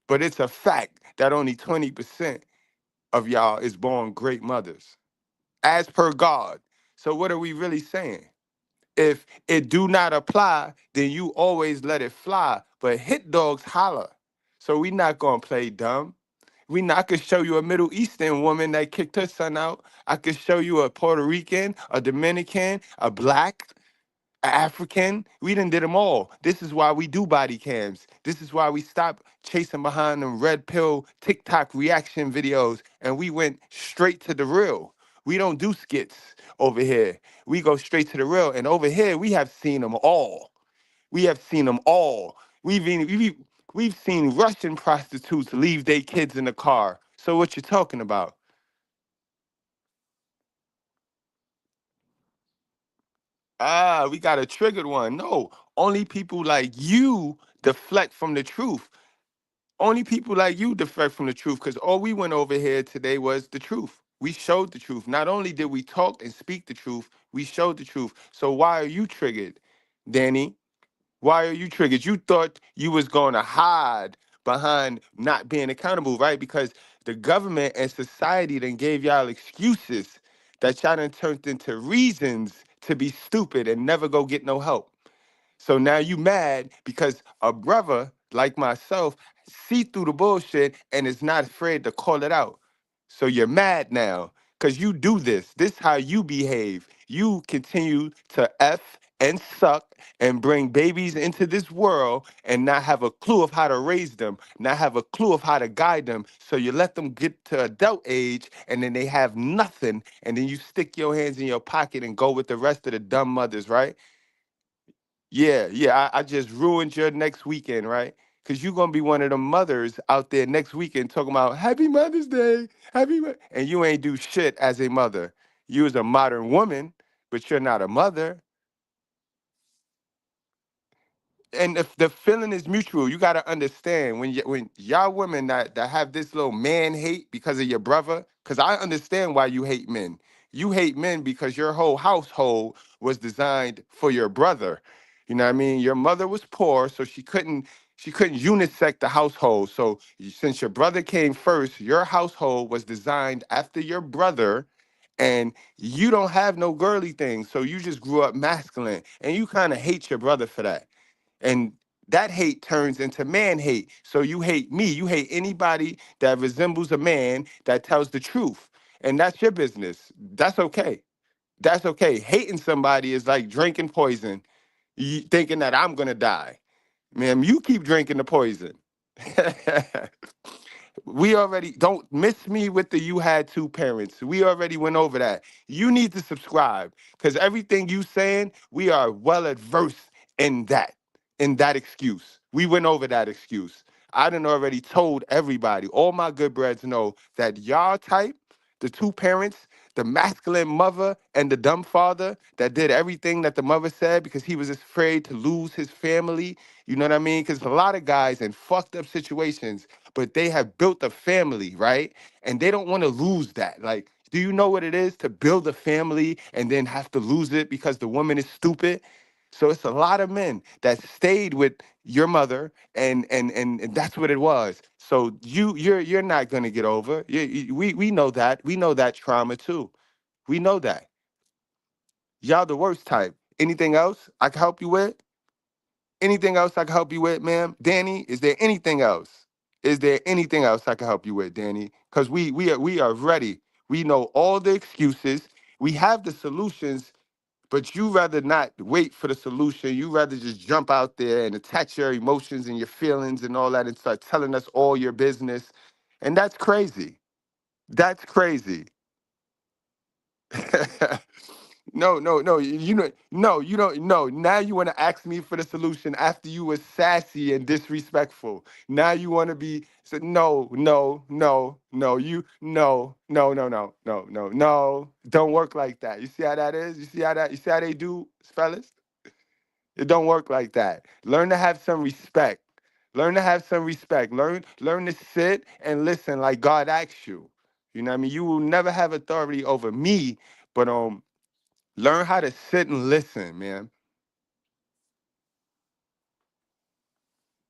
But it's a fact that only 20% of y'all is born great mothers, as per God. So what are we really saying? If it do not apply, then you always let it fly. But hit dogs holler. So we not gonna play dumb. I could show you a Middle Eastern woman that kicked her son out. I could show you a Puerto Rican, a Dominican, a black. African. We done did them all. This is why we do body cams. This is why we stopped chasing behind them red pill TikTok reaction videos and we went straight to the real. We don't do skits over here. We go straight to the real. And over here, we have seen them all. We have seen them all. We've seen Russian prostitutes leave their kids in the car. So what you talking about? Ah, we got a triggered one. No, only people like you deflect from the truth. Only people like you deflect from the truth because all we went over here today was the truth. We showed the truth. Not only did we talk and speak the truth, we showed the truth. So why are you triggered, Danny? Why are you triggered? You thought you was going to hide behind not being accountable, right? Because the government and society then gave y'all excuses that y'all done turned into reasons to be stupid and never go get no help. So now you mad because a brother like myself see through the bullshit and is not afraid to call it out. So you're mad now because you do this. This how you behave. You continue to F and suck and bring babies into this world and not have a clue of how to raise them, not have a clue of how to guide them. So you let them get to adult age and then they have nothing. And then you stick your hands in your pocket and go with the rest of the dumb mothers, right? Yeah, I just ruined your next weekend, right? Because you're gonna be one of the mothers out there next weekend talking about Happy Mother's Day, and you ain't do shit as a mother. You was a modern woman, but you're not a mother. And the feeling is mutual. You got to understand when y'all women that have this little man hate because of your brother, because I understand why you hate men. You hate men because your whole household was designed for your brother. You know what I mean? Your mother was poor, so she couldn't unisect the household. So since your brother came first, your household was designed after your brother, and you don't have no girly things. So you just grew up masculine, and you kind of hate your brother for that. And that hate turns into man hate. So you hate me. You hate anybody that resembles a man that tells the truth. And that's your business. That's okay. That's okay. Hating somebody is like drinking poison, thinking that I'm going to die. Man, you keep drinking the poison. We already don't miss me with the you had two parents. We already went over that. You need to subscribe because everything you saying, we are well adverse in that excuse. We went over that excuse. I done already told everybody, all my good breads know that y'all type, the two parents, the masculine mother and the dumb father that did everything that the mother said because he was afraid to lose his family. You know what I mean? Because a lot of guys in fucked up situations, but they have built a family, right? And they don't want to lose that. Like, do you know what it is to build a family and then have to lose it because the woman is stupid? So it's a lot of men that stayed with your mother, and that's what it was. So you're not gonna get over. We know that. We know that trauma too. We know that. Y'all the worst type. Anything else I can help you with? Anything else I can help you with, ma'am? Danny, is there anything else? Is there anything else I can help you with, Danny? Because we are ready. We know all the excuses. We have the solutions, but you rather not wait for the solution. You rather just jump out there and attach your emotions and your feelings and all that and start telling us all your business. And that's crazy. That's crazy. No. You know, no, you don't. No, now you want to ask me for the solution after you were sassy and disrespectful. Now you want to be so no. No. Don't work like that. You see how that is? You see how they do, fellas? It don't work like that. Learn to have some respect. Learn to have some respect. Learn to sit and listen like God asks you. You know what I mean? You will never have authority over me, but learn how to sit and listen, man.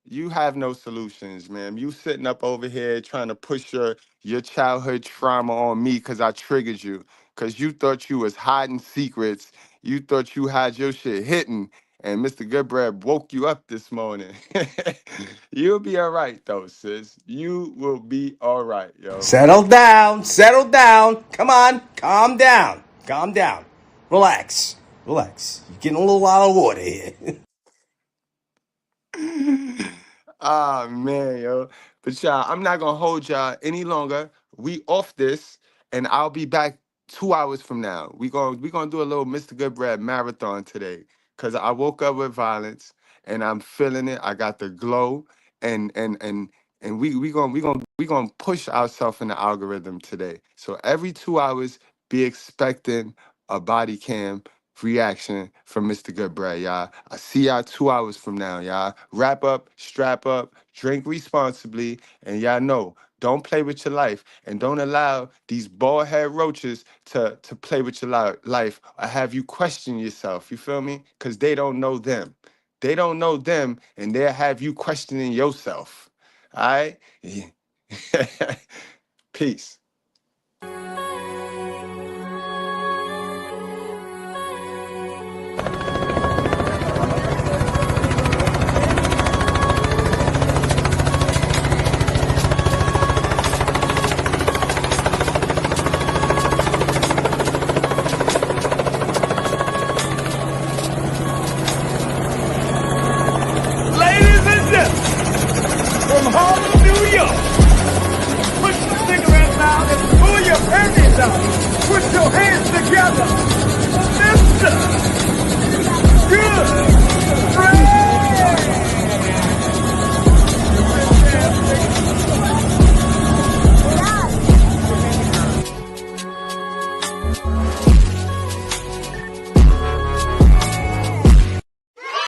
You have no solutions, man. You sitting up over here trying to push your childhood trauma on me because I triggered you. Because you thought you was hiding secrets. You thought you had your shit hidden. And Mr. Goodbread woke you up this morning. You'll be all right, though, sis. You will be all right, yo. Settle down. Settle down. Come on. Calm down. Calm down. Relax. Relax. You're getting a little out of order here. Ah man, yo. But y'all, I'm not gonna hold y'all any longer. We off this, and I'll be back 2 hours from now. We gonna do a little Mr. Goodbread marathon today. Cause I woke up with violence and I'm feeling it. I got the glow and we gonna push ourselves in the algorithm today. So every 2 hours, be expecting a body cam reaction from Mr. Goodbread, y'all. I see y'all 2 hours from now, y'all. Wrap up, strap up, drink responsibly, and y'all know, don't play with your life and don't allow these bald head roaches to play with your life or have you question yourself. You feel me? Because they don't know them. They don't know them, and they'll have you questioning yourself. All right? Peace.